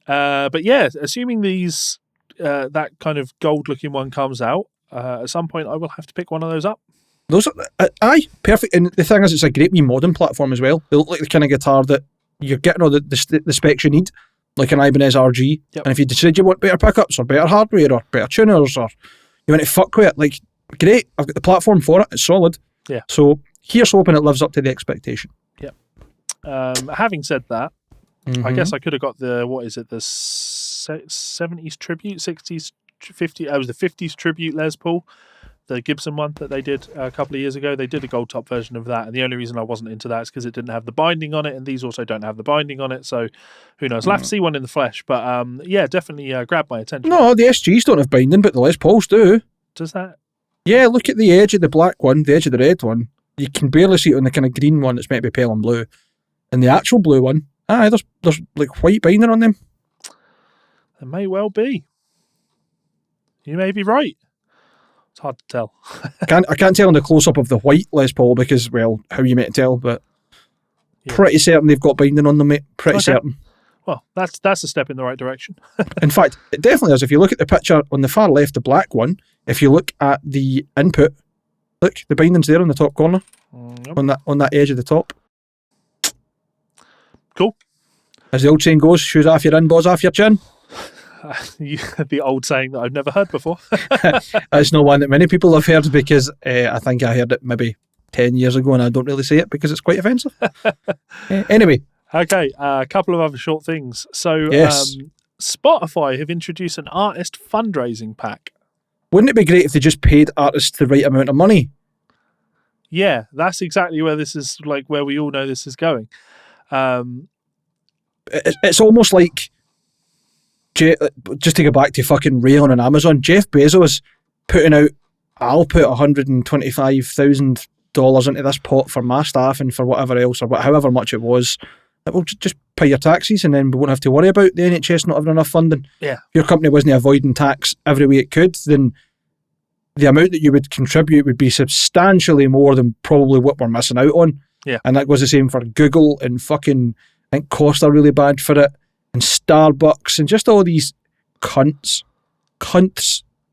But yeah, assuming these that kind of gold-looking one comes out, at some point I will have to pick one of those up. Those are, perfect. And the thing is, it's a great wee modern platform as well. They look like the kind of guitar that you're getting all the specs you need, like an Ibanez RG. Yep. And if you decide you want better pickups or better hardware or better tuners or you want to fuck with it, like, great, I've got the platform for it, it's solid. Yeah. So here's hoping it lives up to the expectation. Yep. Having said that, I guess I could have got the 70s tribute, 60s, 50s, it was the 50s tribute Les Paul, the Gibson one that they did a couple of years ago. They did a gold top version of that, and the only reason I wasn't into that is because it didn't have the binding on it, and these also don't have the binding on it, so who knows. I'll have to see one in the flesh, but yeah, definitely grabbed my attention. No, the SGs don't have binding, but the Les Pauls do. Does that? Yeah, look at the edge of the black one, the edge of the red one. You can barely see it on the kind of green one that's meant to be pale and blue. And the actual blue one, there's like white binding on them. There may well be. You may be right. It's hard to tell. I can't tell on the close-up of the white Les Paul because, well, how you meant to tell, but pretty certain they've got binding on them, mate. Pretty certain. Well, that's a step in the right direction. In fact, it definitely is. If you look at the picture on the far left, the black one, if you look at the input, look, the binding's there on the top corner, on that edge of the top. Cool. As the old saying goes, shoes off your in, balls off your chin. The old saying that I've never heard before. It's not one that many people have heard because I think I heard it maybe 10 years ago and I don't really say it because it's quite offensive. Anyway. Okay, a couple of other short things. So, Spotify have introduced an artist fundraising pack. Wouldn't it be great if they just paid artists the right amount of money? Yeah, that's exactly where this is, like, where we all know this is going. It's almost like, just to go back to fucking Rayon and Amazon, Jeff Bezos putting out, I'll put $125,000 into this pot for my staff and for whatever else, or however much it was, that will just pay your taxes, and then we won't have to worry about the NHS not having enough funding. Yeah. If your company wasn't avoiding tax every way it could, then the amount that you would contribute would be substantially more than probably what we're missing out on. Yeah. And that was the same for Google and fucking, I think Costa really bad for it, and Starbucks, and just all these cunts.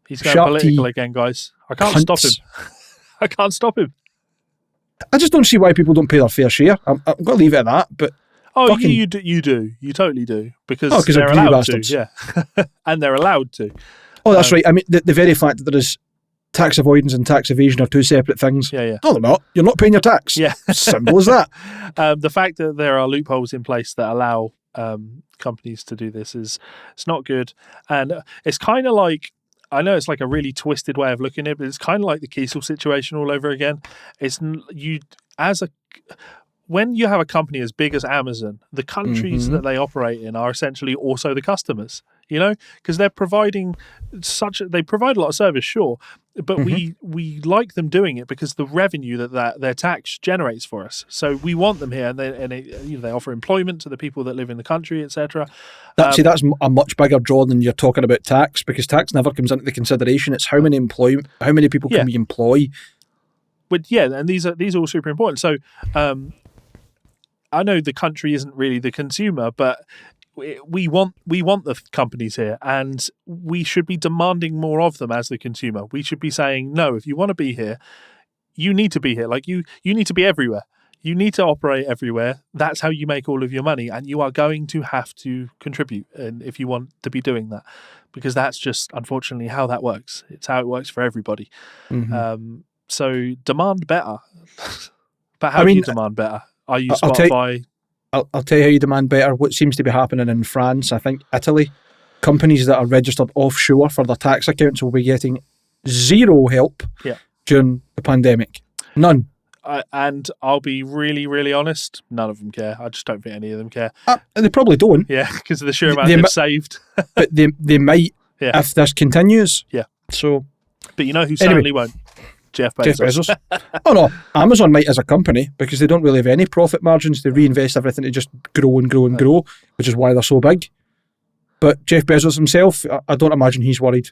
He's going political again, guys. I can't stop him. I can't stop him. I just don't see why people don't pay their fair share. I'm going to leave it at that, but... Oh, you do. You totally do. Because they're allowed bastards. To. Yeah. And they're allowed to. Oh, that's right. I mean, the very fact that there is tax avoidance and tax evasion are two separate things. Yeah. No, they're not. You're not paying your tax. Yeah. Simple as that. The fact that there are loopholes in place that allow companies to do this it's not good. And it's kind of like, I know it's like a really twisted way of looking at it, but it's kind of like the Kiesel situation all over again. When you have a company as big as Amazon, the countries that they operate in are essentially also the customers, because they provide a lot of service, sure, but we like them doing it because the revenue that their tax generates for us. So we want them here, and they offer employment to the people that live in the country, etc. That's a much bigger draw than you're talking about tax, because tax never comes into the consideration. It's how many people can we employ. But yeah, and these are all super important. So I know the country isn't really the consumer, but we want the companies here, and we should be demanding more of them as the consumer. We should be saying, no, if you want to be here, you need to be here. Like you need to be everywhere. You need to operate everywhere. That's how you make all of your money, and you are going to have to contribute, and if you want to be doing that, because that's just unfortunately how that works. It's how it works for everybody. So demand better. But how do you demand better? Are you Spotify? I'll tell you how you demand better. What seems to be happening in France, I think Italy, companies that are registered offshore for their tax accounts will be getting zero help during the pandemic. None. And I'll be really, really honest, none of them care. I just don't think any of them care. They probably don't. Yeah, because of the sheer amount they've saved. But they might if this continues. Yeah. So, but you know who certainly won't? Jeff Bezos. Oh no, Amazon might as a company, because they don't really have any profit margins. They reinvest everything to just grow and grow and grow, which is why they're so big. But Jeff Bezos himself, I don't imagine he's worried.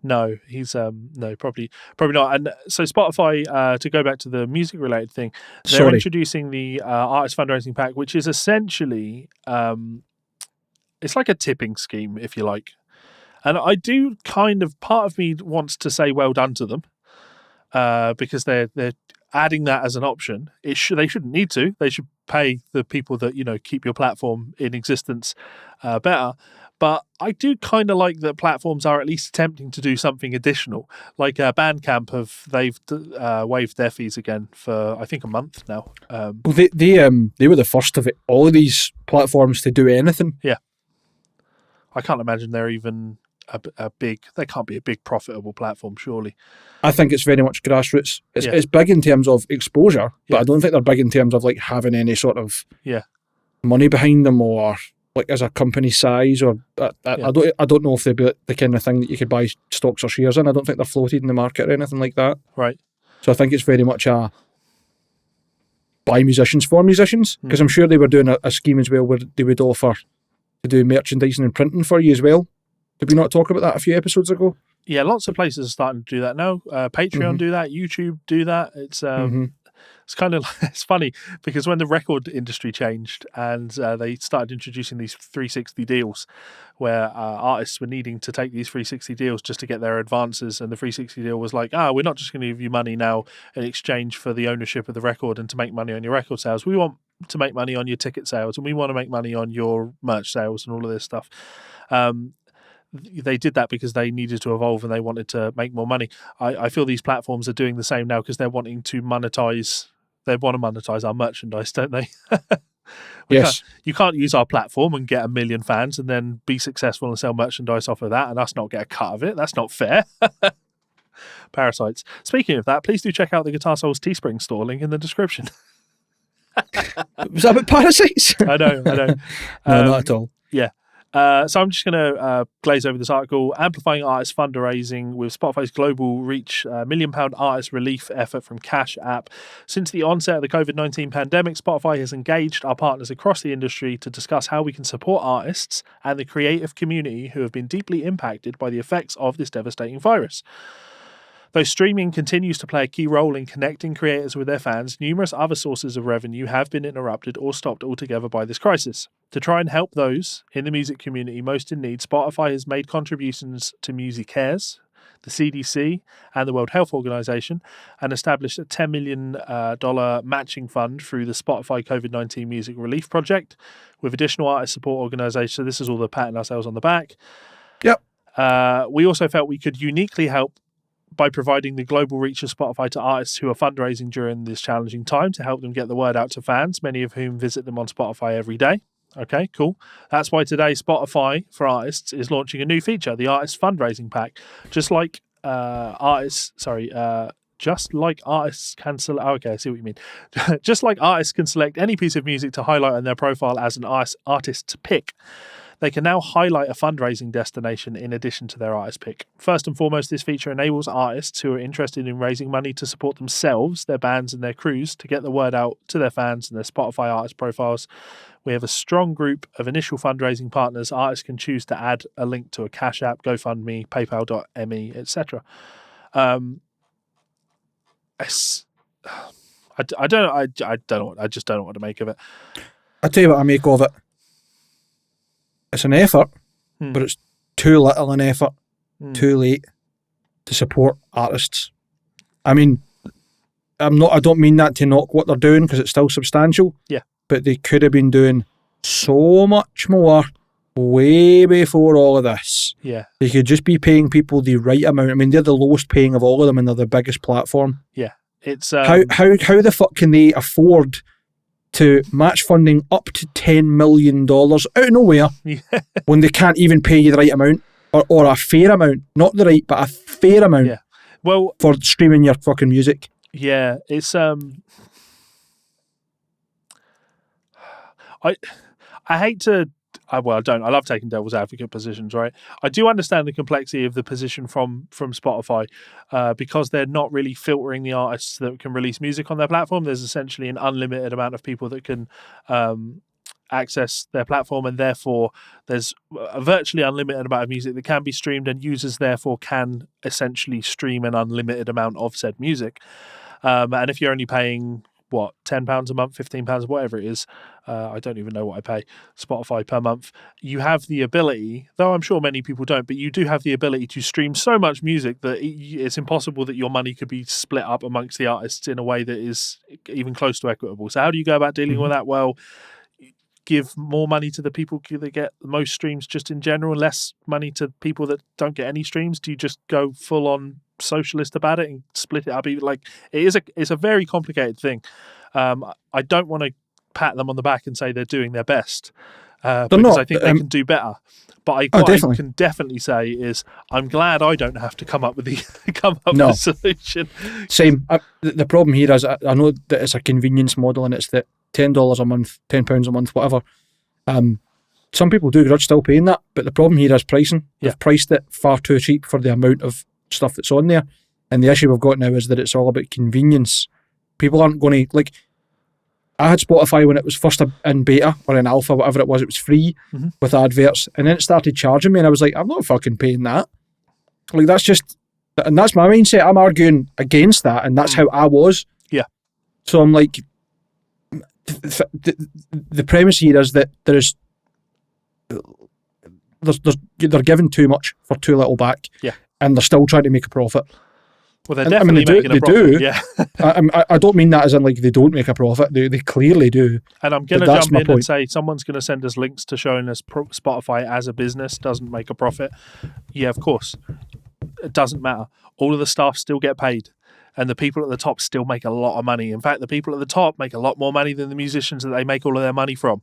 No, he's probably not. And so Spotify, to go back to the music related thing, they're introducing the artist fundraising pack, which is essentially it's like a tipping scheme, if you like. And I do part of me wants to say well done to them. Because they're adding that as an option. They shouldn't need to. They should pay the people that keep your platform in existence better. But I do kind of like that platforms are at least attempting to do something additional. Like Bandcamp they've waived their fees again for I think a month now. Well, they were the first of all of these platforms to do anything. Yeah, I can't imagine they're even they can't be a big profitable platform, surely. I think it's very much grassroots. It's big in terms of exposure, but I don't think they're big in terms of like having any sort of money behind them, or like as a company size, or I don't know if they'd be the kind of thing that you could buy stocks or shares in. I don't think they're floated in the market or anything like that. Right. So I think it's very much a by musicians for musicians, because I'm sure they were doing a scheme as well where they would offer to do merchandising and printing for you as well. Did we not talk about that a few episodes ago? Yeah, lots of places are starting to do that now. Patreon do that. YouTube do that. It's kind of it's funny because when the record industry changed and they started introducing these 360 deals, where artists were needing to take these 360 deals just to get their advances, and the 360 deal was like, we're not just going to give you money now in exchange for the ownership of the record and to make money on your record sales. We want to make money on your ticket sales, and we want to make money on your merch sales and all of this stuff. They did that because they needed to evolve and they wanted to make more money. I feel these platforms are doing the same now because they're wanting to monetize. They want to monetize our merchandise, don't they? Yes. You can't use our platform and get 1 million fans and then be successful and sell merchandise off of that and us not get a cut of it. That's not fair. Parasites. Speaking of that, please do check out the Guitar Souls Teespring store, link in the description. Was that about parasites? I know. No, not at all. Yeah. So I'm just going to glaze over this article. Amplifying artist fundraising with Spotify's global reach, £1 million artist relief effort from Cash App. Since the onset of the COVID-19 pandemic, Spotify has engaged our partners across the industry to discuss how we can support artists and the creative community who have been deeply impacted by the effects of this devastating virus. Though streaming continues to play a key role in connecting creators with their fans, numerous other sources of revenue have been interrupted or stopped altogether by this crisis. To try and help those in the music community most in need, Spotify has made contributions to Muse Cares, the CDC, and the World Health Organization, and established a $10 million matching fund through the Spotify COVID-19 Music Relief Project, with additional artist support organizations. So this is all the patting ourselves on the back. Yep. We also felt we could uniquely help by providing the global reach of Spotify to artists who are fundraising during this challenging time to help them get the word out to fans, many of whom visit them on Spotify every day. Okay, cool. That's why today Spotify for Artists is launching a new feature, the Artist Fundraising Pack. Just like artists can select. Okay, I see what you mean. Just like artists can select any piece of music to highlight on their profile as an artist's pick, they can now highlight a fundraising destination in addition to their artist pick. First and foremost, this feature enables artists who are interested in raising money to support themselves, their bands and their crews to get the word out to their fans and their Spotify artist profiles. We have a strong group of initial fundraising partners. Artists can choose to add a link to a Cash App, GoFundMe, PayPal.me, etc. I just don't know what to make of it. I tell you what I make of it. It's an effort, but it's too little an effort, too late to support artists. I mean, I don't mean that to knock what they're doing because it's still substantial. Yeah. But they could have been doing so much more way before all of this. Yeah. They could just be paying people the right amount. I mean, they're the lowest paying of all of them and they're the biggest platform. Yeah. It's how the fuck can they afford to match funding up to $10 million out of nowhere when they can't even pay you the right amount or a fair amount, not the right, but a fair amount for streaming your fucking music. Yeah, it's I hate to. I love taking devil's advocate positions, right? I do understand the complexity of the position from Spotify because they're not really filtering the artists that can release music on their platform. There's essentially an unlimited amount of people that can access their platform, and therefore there's a virtually unlimited amount of music that can be streamed, and users therefore can essentially stream an unlimited amount of said music. And if you're only paying £10 a month, £15, whatever it is, I don't even know what I pay Spotify per month, you have the ability, though I'm sure many people don't, but you do have the ability to stream so much music that it's impossible that your money could be split up amongst the artists in a way that is even close to equitable. So how do you go about dealing with that? Well, give more money to the people that get the most streams just in general, less money to people that don't get any streams? Do you just go full on socialist about it and split it up? Like, it's a very complicated thing. I don't want to pat them on the back and say they're doing their best because I think they can do better. But what I can definitely say is I'm glad I don't have to come up with the solution. Same. The problem here is I know that it's a convenience model and it's that $10 a month, £10 a month, whatever. Some people do grudge still paying that, but the problem here is pricing. They've priced it far too cheap for the amount of stuff that's on there, and the issue we've got now is that it's all about convenience. People aren't going to, like, I had Spotify when it was first in beta or in alpha, whatever it was free with adverts, and then it started charging me and I was like, I'm not fucking paying that. Like, that's just, and that's my mindset. I'm arguing against that, and that's how I was. Yeah. So I'm like, the premise here is that they're giving too much for too little back. Yeah. And they're still trying to make a profit. Well, they're definitely making a profit. Yeah. I don't mean that as in like they don't make a profit. They clearly do. And I'm going to jump in and say someone's going to send us links to showing us Spotify as a business doesn't make a profit. Yeah, of course. It doesn't matter. All of the staff still get paid. And the people at the top still make a lot of money. In fact, the people at the top make a lot more money than the musicians that they make all of their money from.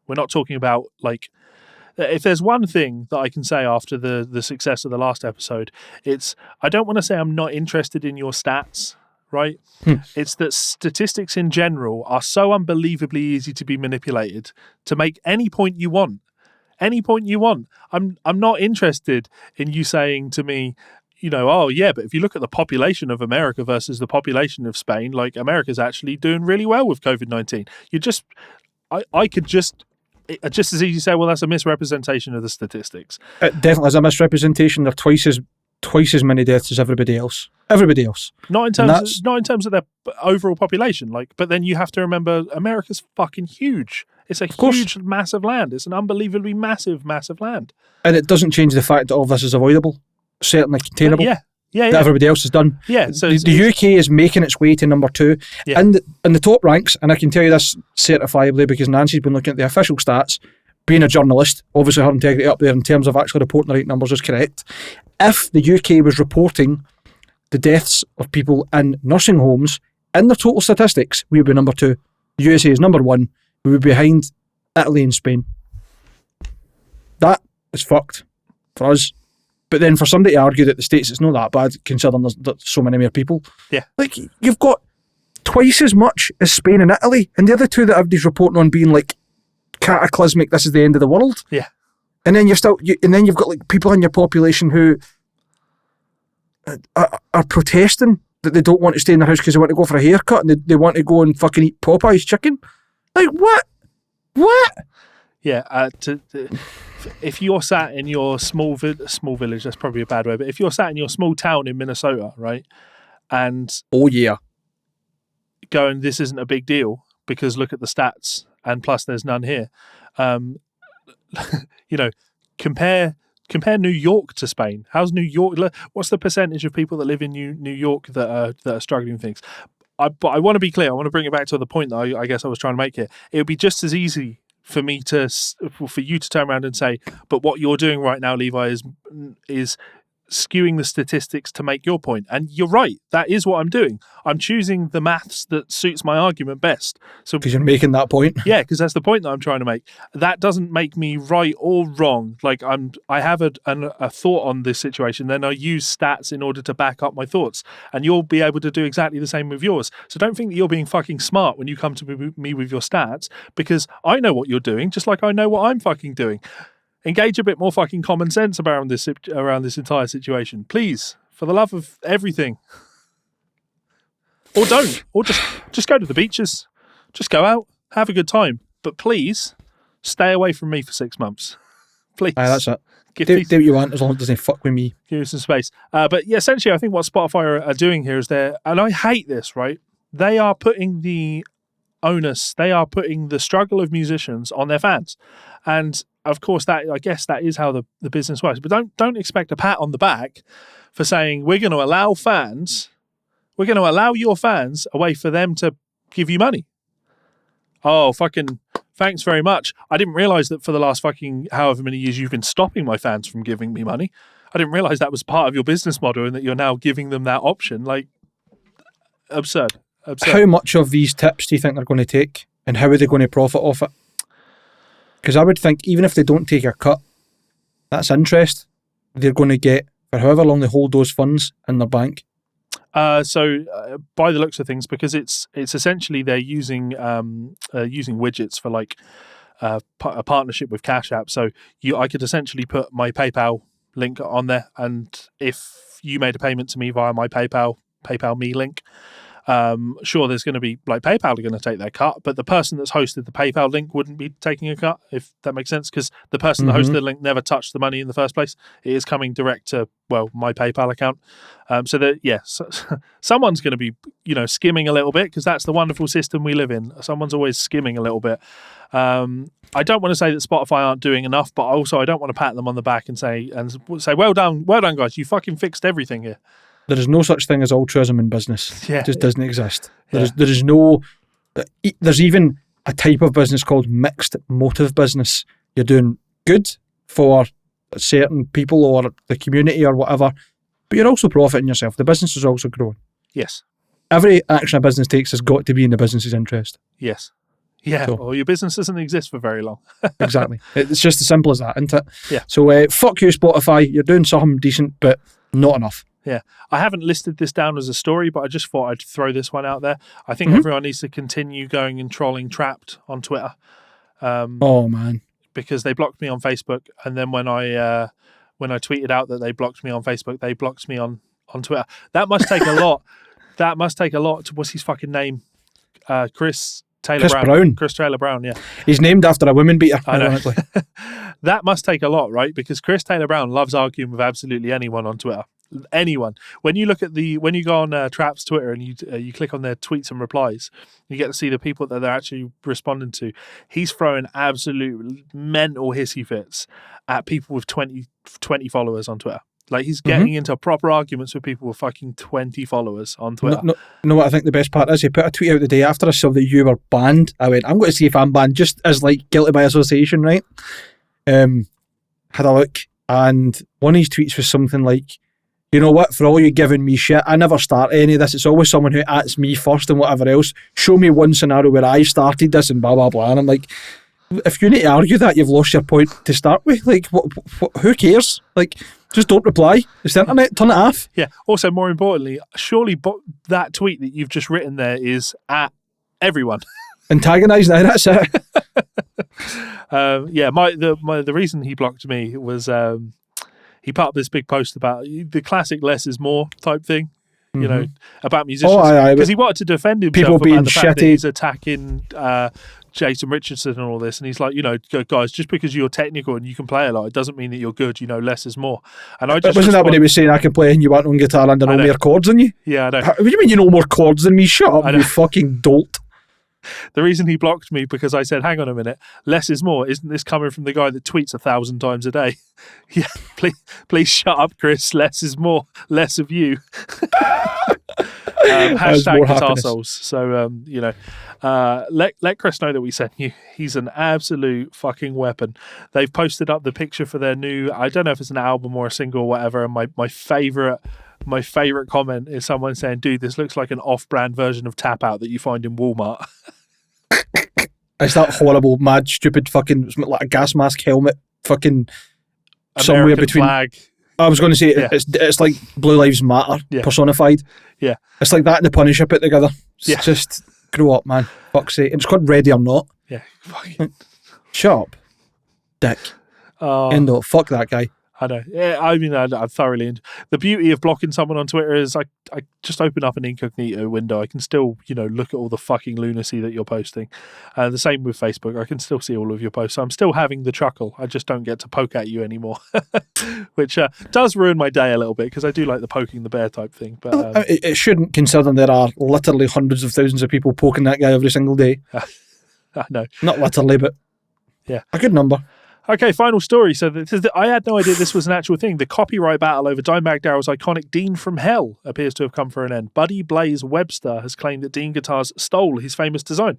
We're not talking about, like, if there's one thing that I can say after the success of the last episode, it's, I don't want to say I'm not interested in your stats, right? It's that statistics in general are so unbelievably easy to be manipulated to make any point you want. Any point you want. I'm not interested in you saying to me, oh yeah, but if you look at the population of America versus the population of Spain, like America's actually doing really well with COVID-19. I could just as easily say, well, that's a misrepresentation of the statistics. It definitely is a misrepresentation. They're twice as many deaths as everybody else. Everybody else. Not in terms of their overall population. But then you have to remember, America's fucking huge. It's a huge, massive land. It's an unbelievably massive, massive land. And it doesn't change the fact that all this is avoidable, certainly containable. Yeah. That everybody else has done. Yeah. So the UK is making its way to number 2 in the top ranks, and I can tell you this certifiably because Nancy's been looking at the official stats. Being a journalist, obviously her integrity up there in terms of actually reporting the right numbers is correct. If the UK was reporting the deaths of people in nursing homes in their total statistics, we would be number 2. The USA is number 1. We would be behind Italy and Spain. That is fucked for us. But then for somebody to argue that the States, it's not that bad, considering there's so many more people. Yeah. Like, you've got twice as much as Spain and Italy, and the other two that everybody's reporting on being like cataclysmic, this is the end of the world. Yeah. And then you've got like people in your population who are protesting that they don't want to stay in their house because they want to go for a haircut and they want to go and fucking eat Popeye's chicken. Like, what? Yeah, if you're sat in your small village, that's probably a bad way, but if you're sat in your small town in Minnesota, right, and going, this isn't a big deal because look at the stats, and plus there's none here. Compare New York to Spain. How's New York? What's the percentage of people that live in New York that are struggling with things? But I want to be clear. I want to bring it back to the point that I guess I was trying to make here. It would be just as easy for you to turn around and say, but what you're doing right now, Levi, is skewing the statistics to make your point. And you're right. That is what I'm doing. I'm choosing the maths that suits my argument best. So because you're making that point. Yeah, because that's the point that I'm trying to make. That doesn't make me right or wrong. Like I have a thought on this situation, then I use stats in order to back up my thoughts. And you'll be able to do exactly the same with yours. So don't think that you're being fucking smart when you come to me with your stats, because I know what you're doing, just like I know what I'm fucking doing. Engage a bit more fucking common sense around this entire situation, please, for the love of everything. Or don't, or just go to the beaches, just go out, have a good time, but please stay away from me for 6 months, please. Aye, that's it. Do what you want as long as it doesn't fuck with me. Give me some space. But yeah, essentially, I think what Spotify are doing here is and I hate this, right? They are putting the onus, they are putting the struggle of musicians on their fans, and of course, I guess that is how the business works. But don't expect a pat on the back for saying we're going to allow your fans a way for them to give you money. Oh, fucking thanks very much. I didn't realize that for the last fucking however many years you've been stopping my fans from giving me money. I didn't realize that was part of your business model and that you're now giving them that option. Like, absurd. How much of these tips do you think they're going to take, and how are they going to profit off it? Because I would think even if they don't take a cut, that's interest they're going to get for however long they hold those funds in their bank. So by the looks of things, because it's essentially they're using widgets for like a partnership with Cash App. So I could essentially put my PayPal link on there, and if you made a payment to me via my PayPal me link, sure, there's going to be like PayPal are going to take their cut, but the person that's hosted the PayPal link wouldn't be taking a cut, if that makes sense, because the person that hosted the link never touched the money in the first place. It is coming direct to my PayPal account. So that someone's going to be skimming a little bit, because that's the wonderful system we live in. Someone's always skimming a little bit. I don't want to say that Spotify aren't doing enough, but also I don't want to pat them on the back and say well done guys, you fucking fixed everything here. There is no such thing as altruism in business. Yeah. It just doesn't exist. Yeah. There's even a type of business called mixed motive business. You're doing good for certain people or the community or whatever, but you're also profiting yourself. The business is also growing. Yes. Every action a business takes has got to be in the business's interest. Yes. Yeah, or your business doesn't exist for very long. Exactly. It's just as simple as that, isn't it? Yeah. So fuck you, Spotify. You're doing something decent, but not enough. Yeah, I haven't listed this down as a story, but I just thought I'd throw this one out there. I think everyone needs to continue going and trolling Trapped on Twitter. Oh, man. because they blocked me on Facebook, and then when I tweeted out that they blocked me on Facebook, they blocked me on Twitter. That must take a lot. That must take a lot. What's his fucking name? Chris Brown. Chris Taylor Brown, yeah. He's named after a woman beater, ironically. That must take a lot, right? Because Chris Taylor Brown loves arguing with absolutely anyone on Twitter. Anyone. When you go on Trap's Twitter and you click on their tweets and replies, you get to see the people that they're actually responding to. He's throwing absolute mental hissy fits at people with 20 followers on Twitter. Like, he's getting into proper arguments with people with fucking 20 followers on Twitter. No, what I think the best part is? He put a tweet out the day after I saw that you were banned. I went, I'm going to see if I'm banned, just as like guilty by association, right? Had a look, and one of his tweets was something like, you know what, for all you giving me shit, I never start any of this. It's always someone who ats me first and whatever else. Show me one scenario where I started this and blah, blah, blah. And I'm like, if you need to argue that, you've lost your point to start with. Like, who cares? Like, just don't reply. It's the internet. Turn it off. Yeah. Also, more importantly, surely that tweet that you've just written there is at everyone. Antagonising. That's it. The reason he blocked me was he put up this big post about the classic "less is more" type thing. You know, about musicians, because he wanted to defend himself people being about the fact that shitty. he's attacking Jason Richardson and all this, and he's like, guys, just because you're technical and you can play a lot, it doesn't mean that you're good. Less is more. And I just wasn't that when he was saying I can play and you want on guitar and I know more chords than you? Yeah, I know. What do you mean you know more chords than me? Shut up, you fucking dolt. The reason he blocked me because I said, hang on a minute, less is more. Isn't this coming from the guy that tweets 1,000 times a day? Yeah, please shut up, Chris. Less is more. Less of you. Hashtag guitar souls. So, let Chris know that we sent you. He's an absolute fucking weapon. They've posted up the picture for their new, I don't know if it's an album or a single or whatever, and my favourite comment is someone saying, dude, this looks like an off-brand version of Tap Out that you find in Walmart. It's that horrible, mad, stupid fucking, like a gas mask helmet fucking American somewhere between flag. I was going to say it's like Blue Lives Matter personified. Yeah, it's like that and the Punisher put together. It's just grow up, man. Fuck's sake. It's called Ready or Not. Yeah, fucking shut up, dick. Endo, fuck that guy. I know. Yeah, I mean, I thoroughly enjoy. The beauty of blocking someone on Twitter is I just open up an incognito window. I can still, look at all the fucking lunacy that you're posting. The same with Facebook. I can still see all of your posts. I'm still having the chuckle. I just don't get to poke at you anymore, which does ruin my day a little bit because I do like the poking the bear type thing. But it shouldn't, considering there are literally hundreds of thousands of people poking that guy every single day. I know. Not literally, but yeah, a good number. Okay, final story. So I had no idea this was an actual thing. The copyright battle over Dimebag Darrell's iconic Dean from Hell appears to have come for an end. Buddy Blaze Webster has claimed that Dean Guitars stole his famous design.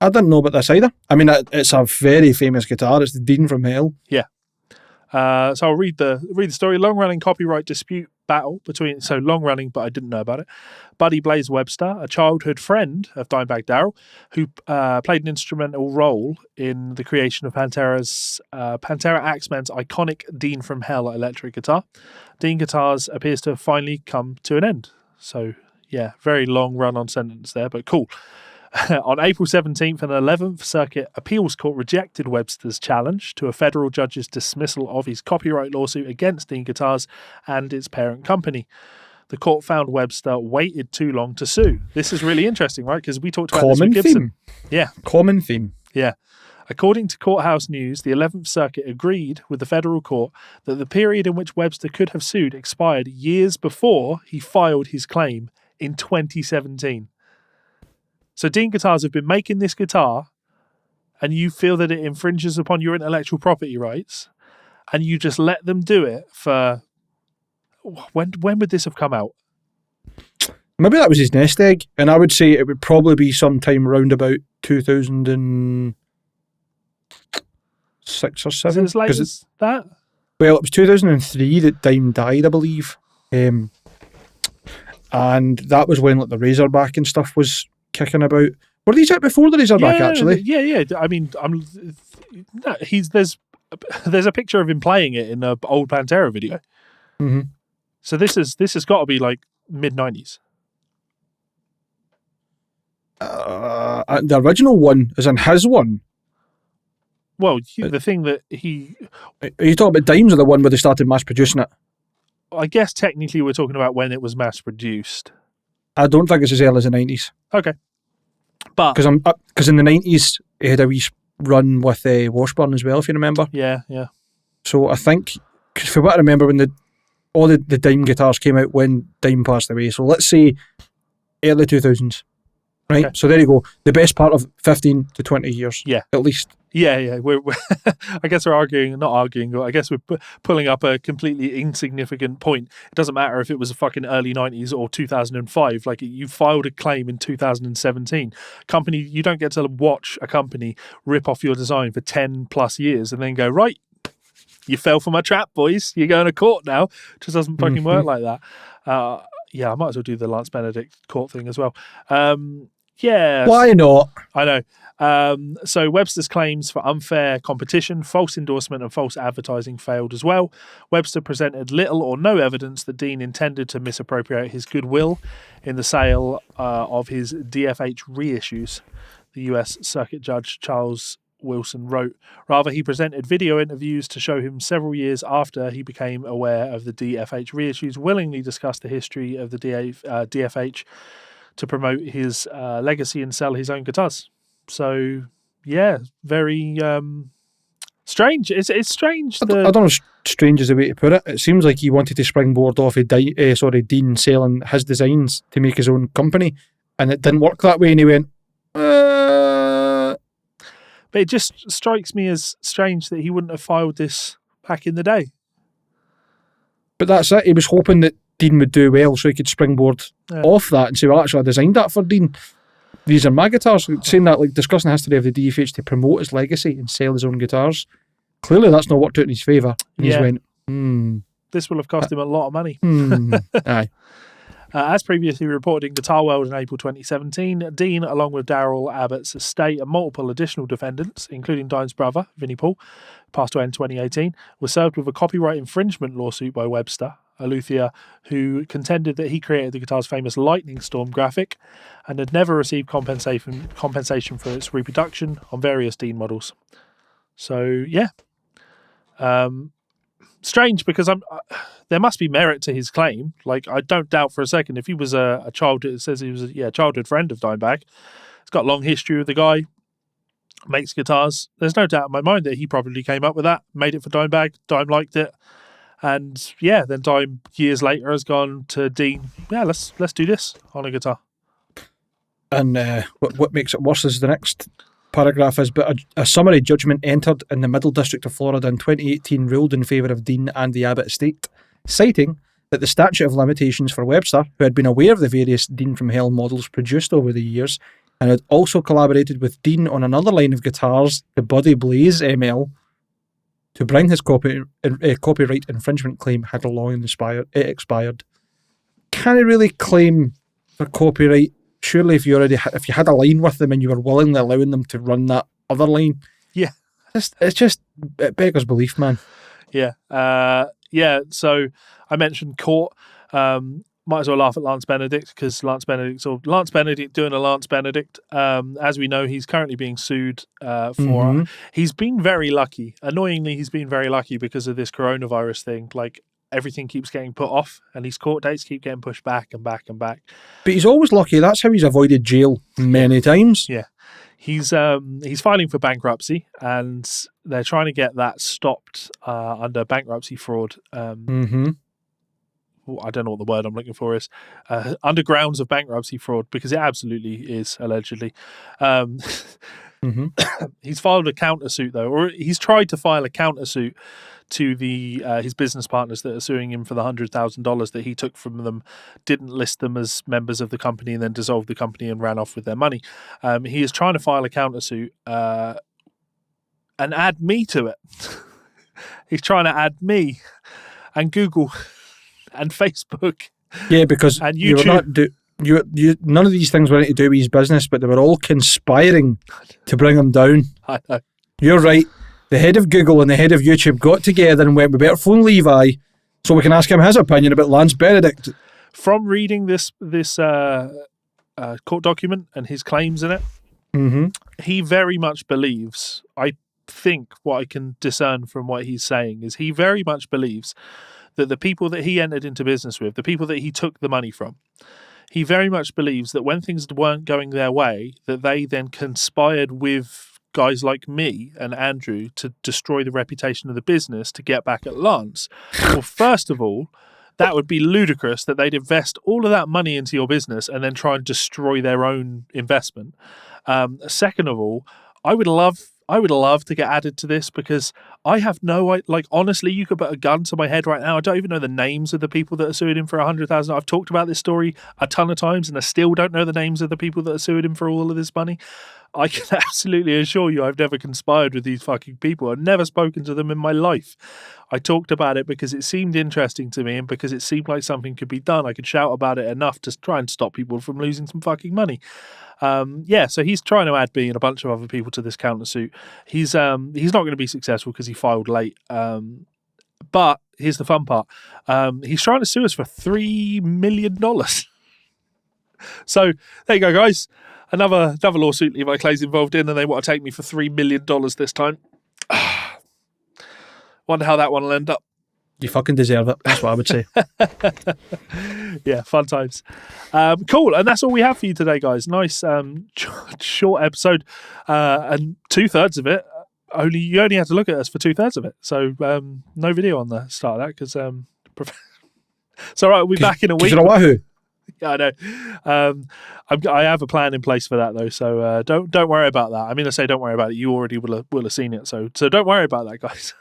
I didn't know about this either. I mean, it's a very famous guitar. It's the Dean from Hell. Yeah. So I'll read the story. Long-running copyright dispute battle between, so long-running, but I didn't know about it. Buddy Blaze Webster, a childhood friend of Dimebag Darrell, who played an instrumental role in the creation of Pantera Axeman's iconic Dean from Hell electric guitar. Dean Guitars appears to have finally come to an end. So, yeah, very long run-on sentence there, but cool. On April 17th, an 11th Circuit Appeals Court rejected Webster's challenge to a federal judge's dismissal of his copyright lawsuit against Dean Guitars and its parent company. The court found Webster waited too long to sue. This is really interesting, right? Because we talked about this with Gibson. Yeah. Common theme. Yeah. According to Courthouse News, the 11th Circuit agreed with the federal court that the period in which Webster could have sued expired years before he filed his claim in 2017. So Dean Guitars have been making this guitar and you feel that it infringes upon your intellectual property rights and you just let them do it for... When would this have come out? Maybe that was his nest egg, and I would say it would probably be sometime around about 2006 or 7. Is it as late as that? Well, it was 2003 that Dime died, I believe. And that was when like the Razorback and stuff was kicking about. Were these out before the Razorback, actually? Yeah. I mean, there's a picture of him playing it in an old Pantera video. Mm-hmm. So this has got to be like mid-90s. The original one, as in his one, Well, the thing that he... Are you talking about Dimes or the one where they started mass producing it? I guess technically we're talking about when it was mass produced. I don't think it's as early as the 90s. Okay. But... Because in the 90s, he had a wee run with Washburn as well, if you remember. Yeah. So I think, because for what I remember, when all the Dime guitars came out when Dime passed away, so let's say early 2000s. Right, okay. So there you go. The best part of 15 to 20 years. Yeah. At least. Yeah. We're I guess we're not arguing, but I guess we're pulling up a completely insignificant point. It doesn't matter if it was a fucking early 90s or 2005. Like, you filed a claim in 2017. Company, you don't get to watch a company rip off your design for 10 plus years and then go, right, you fell for my trap, boys. You're going to court now. It just doesn't fucking work like that. I might as well do the Lance Benedict court thing as well. Yeah. Why not? I know. So Webster's claims for unfair competition, false endorsement and false advertising failed as well. Webster presented little or no evidence that Dean intended to misappropriate his goodwill in the sale of his DFH reissues, the US Circuit Judge Charles Wilson wrote. Rather, he presented video interviews to show him several years after he became aware of the DFH reissues, willingly discussed the history of the DFH to promote his legacy and sell his own guitars. So, yeah, very strange. It's strange. I don't know if strange is the way to put it. It seems like he wanted to springboard off of Dean selling his designs to make his own company, and it didn't work that way, and he went, But it just strikes me as strange that he wouldn't have filed this back in the day. But that's it. He was hoping that Dean would do well so he could springboard off that and say, well, actually, I designed that for Dean. These are my guitars. Saying that, like, discussing the history of the DFH to promote his legacy and sell his own guitars. Clearly, that's not worked out in his favour. And he's went, This will have cost him a lot of money. Aye. As previously reported in Guitar World in April 2017, Dean, along with Daryl Abbott's estate and multiple additional defendants, including Dime's brother, Vinnie Paul, passed away in 2018, were served with a copyright infringement lawsuit by Webster, a luthier who contended that he created the guitar's famous Lightning Storm graphic and had never received compensation for its reproduction on various Dean models. So, yeah. Strange, because there must be merit to his claim. Like, I don't doubt for a second if he was a childhood, it says he was a childhood friend of Dimebag. He's got a long history with the guy, makes guitars. There's no doubt in my mind that he probably came up with that, made it for Dimebag. Dime liked it, and then Dime years later has gone to Dean. Yeah, let's do this on a guitar. And what makes it worse is the next paragraph is, but a summary judgment entered in the Middle District of Florida in 2018 ruled in favour of Dean and the Abbott estate, citing that the statute of limitations for Webster, who had been aware of the various Dean from Hell models produced over the years and had also collaborated with Dean on another line of guitars, the Body Blaze ML, to bring his copyright infringement claim had long expired. Can he really claim for copyright? Surely if you had a line with them and you were willingly allowing them to run that other line. Yeah. It beggars belief, man. Yeah. So I mentioned court. Might as well laugh at Lance Benedict, because Lance Benedict doing a Lance Benedict. As we know, he's currently being sued for... He's been very lucky. Annoyingly, he's been very lucky because of this coronavirus thing. Like, everything keeps getting put off and his court dates keep getting pushed back and back and back. But he's always lucky. That's how he's avoided jail many times. Yeah. He's filing for bankruptcy, and they're trying to get that stopped under bankruptcy fraud. I don't know what the word I'm looking for is. Under grounds of bankruptcy fraud, because it absolutely is, allegedly. He's filed a countersuit, though, or he's tried to file a countersuit to his business partners that are suing him for the $100,000 that he took from them, didn't list them as members of the company, and then dissolved the company and ran off with their money. He is trying to file a countersuit and add me to it. He's trying to add me and Google and Facebook. Yeah, because and YouTube. None of these things were anything to do with his business, but they were all conspiring to bring him down. I know. You're right. The head of Google and the head of YouTube got together and went, we better phone Levi so we can ask him his opinion about Lance Benedict. From reading this court document and his claims in it, he very much believes, I think what I can discern from what he's saying is he very much believes that the people that he entered into business with, the people that he took the money from, he very much believes that when things weren't going their way, that they then conspired with guys like me and Andrew to destroy the reputation of the business to get back at Lance. Well, first of all, that would be ludicrous that they'd invest all of that money into your business and then try and destroy their own investment. Second of all, I would love to get added to this because I have honestly, you could put a gun to my head right now. I don't even know the names of the people that are suing him for 100,000. I've talked about this story a ton of times and I still don't know the names of the people that are suing him for all of this money. I can absolutely assure you I've never conspired with these fucking people. I've never spoken to them in my life. I talked about it because it seemed interesting to me and because it seemed like something could be done. I could shout about it enough to try and stop people from losing some fucking money. So he's trying to add me and a bunch of other people to this countersuit. He's not going to be successful because he filed late. But here's the fun part. He's trying to sue us for $3 million. So there you go, guys. Another lawsuit Levi Clay's involved in, and they want to take me for $3 million this time. Wonder how that one will end up. You fucking deserve it. That's what I would say. Yeah, fun times. Cool, and that's all we have for you today, guys. Nice short episode, and 2/3 of it. You only had to look at us for 2/3 of it. So no video on the start of that because it's all right. We'll be back in a week. You're a wahoo. Yeah, I know. I have a plan in place for that though, so don't worry about that. I mean, I say don't worry about it. You already will have seen it, so don't worry about that, guys.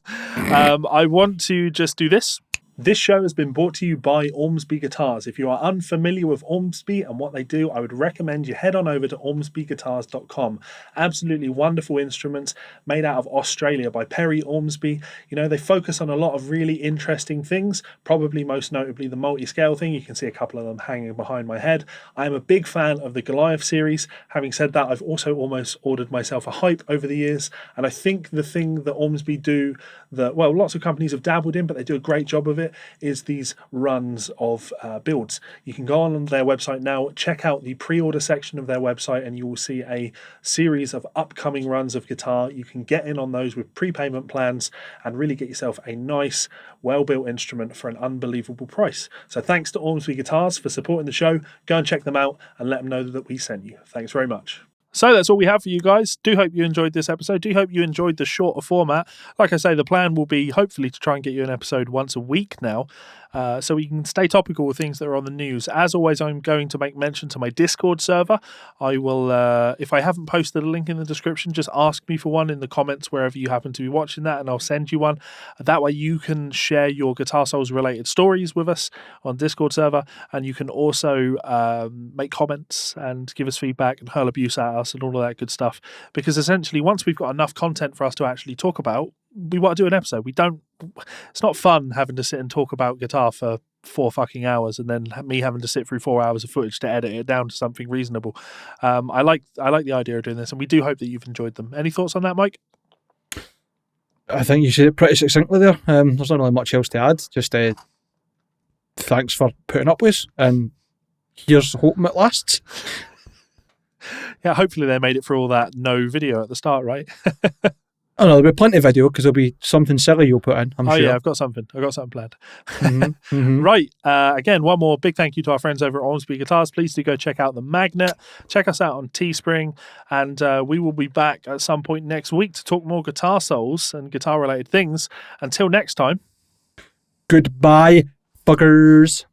I want to just do this. This show has been brought to you by Ormsby Guitars. If you are unfamiliar with Ormsby and what they do, I would recommend you head on over to ormsbyguitars.com. Absolutely wonderful instruments made out of Australia by Perry Ormsby. You know, they focus on a lot of really interesting things, probably most notably the multi-scale thing. You can see a couple of them hanging behind my head. I am a big fan of the Goliath series. Having said that, I've also almost ordered myself a Hype over the years, and I think the thing that Ormsby do that, well, lots of companies have dabbled in, but they do a great job of it, is these runs of builds. You can go on their website now, check out the pre-order section of their website, and you will see a series of upcoming runs of guitar. You can get in on those with prepayment plans and really get yourself a nice, well-built instrument for an unbelievable price. So thanks to Ormsby Guitars for supporting the show. Go and check them out and let them know that we sent you. Thanks very much. So that's all we have for you guys. Do hope you enjoyed this episode. Do hope you enjoyed the shorter format. Like I say, the plan will be hopefully to try and get you an episode once a week now, so we can stay topical with things that are on the news. As always, I'm going to make mention to my Discord server. I will, if I haven't posted a link in the description, just ask me for one in the comments wherever you happen to be watching that, and I'll send you one. That way you can share your Guitar Souls related stories with us on Discord server, and you can also make comments and give us feedback and hurl abuse at us and all of that good stuff, because essentially once we've got enough content for us to actually talk about, we want to do an episode. It's not fun having to sit and talk about guitar for 4 fucking hours and then me having to sit through 4 hours of footage to edit it down to something reasonable. I like the idea of doing this, and we do hope that you've enjoyed them. Any thoughts on that, Mike? I think you said it pretty succinctly there. There's not really much else to add. Just thanks for putting up with us, and here's hoping it lasts. Yeah, hopefully they made it for all that no video at the start, right? Oh no, there'll be plenty of video because there'll be something silly you'll put in, I'm sure. Yeah, I've got something planned. Mm-hmm. Right, again, one more big thank you to our friends over at Ormsby Guitars. Please do go check out the Magnet. Check us out on Teespring, and we will be back at some point next week to talk more Guitar Souls and guitar-related things. Until next time. Goodbye, buggers.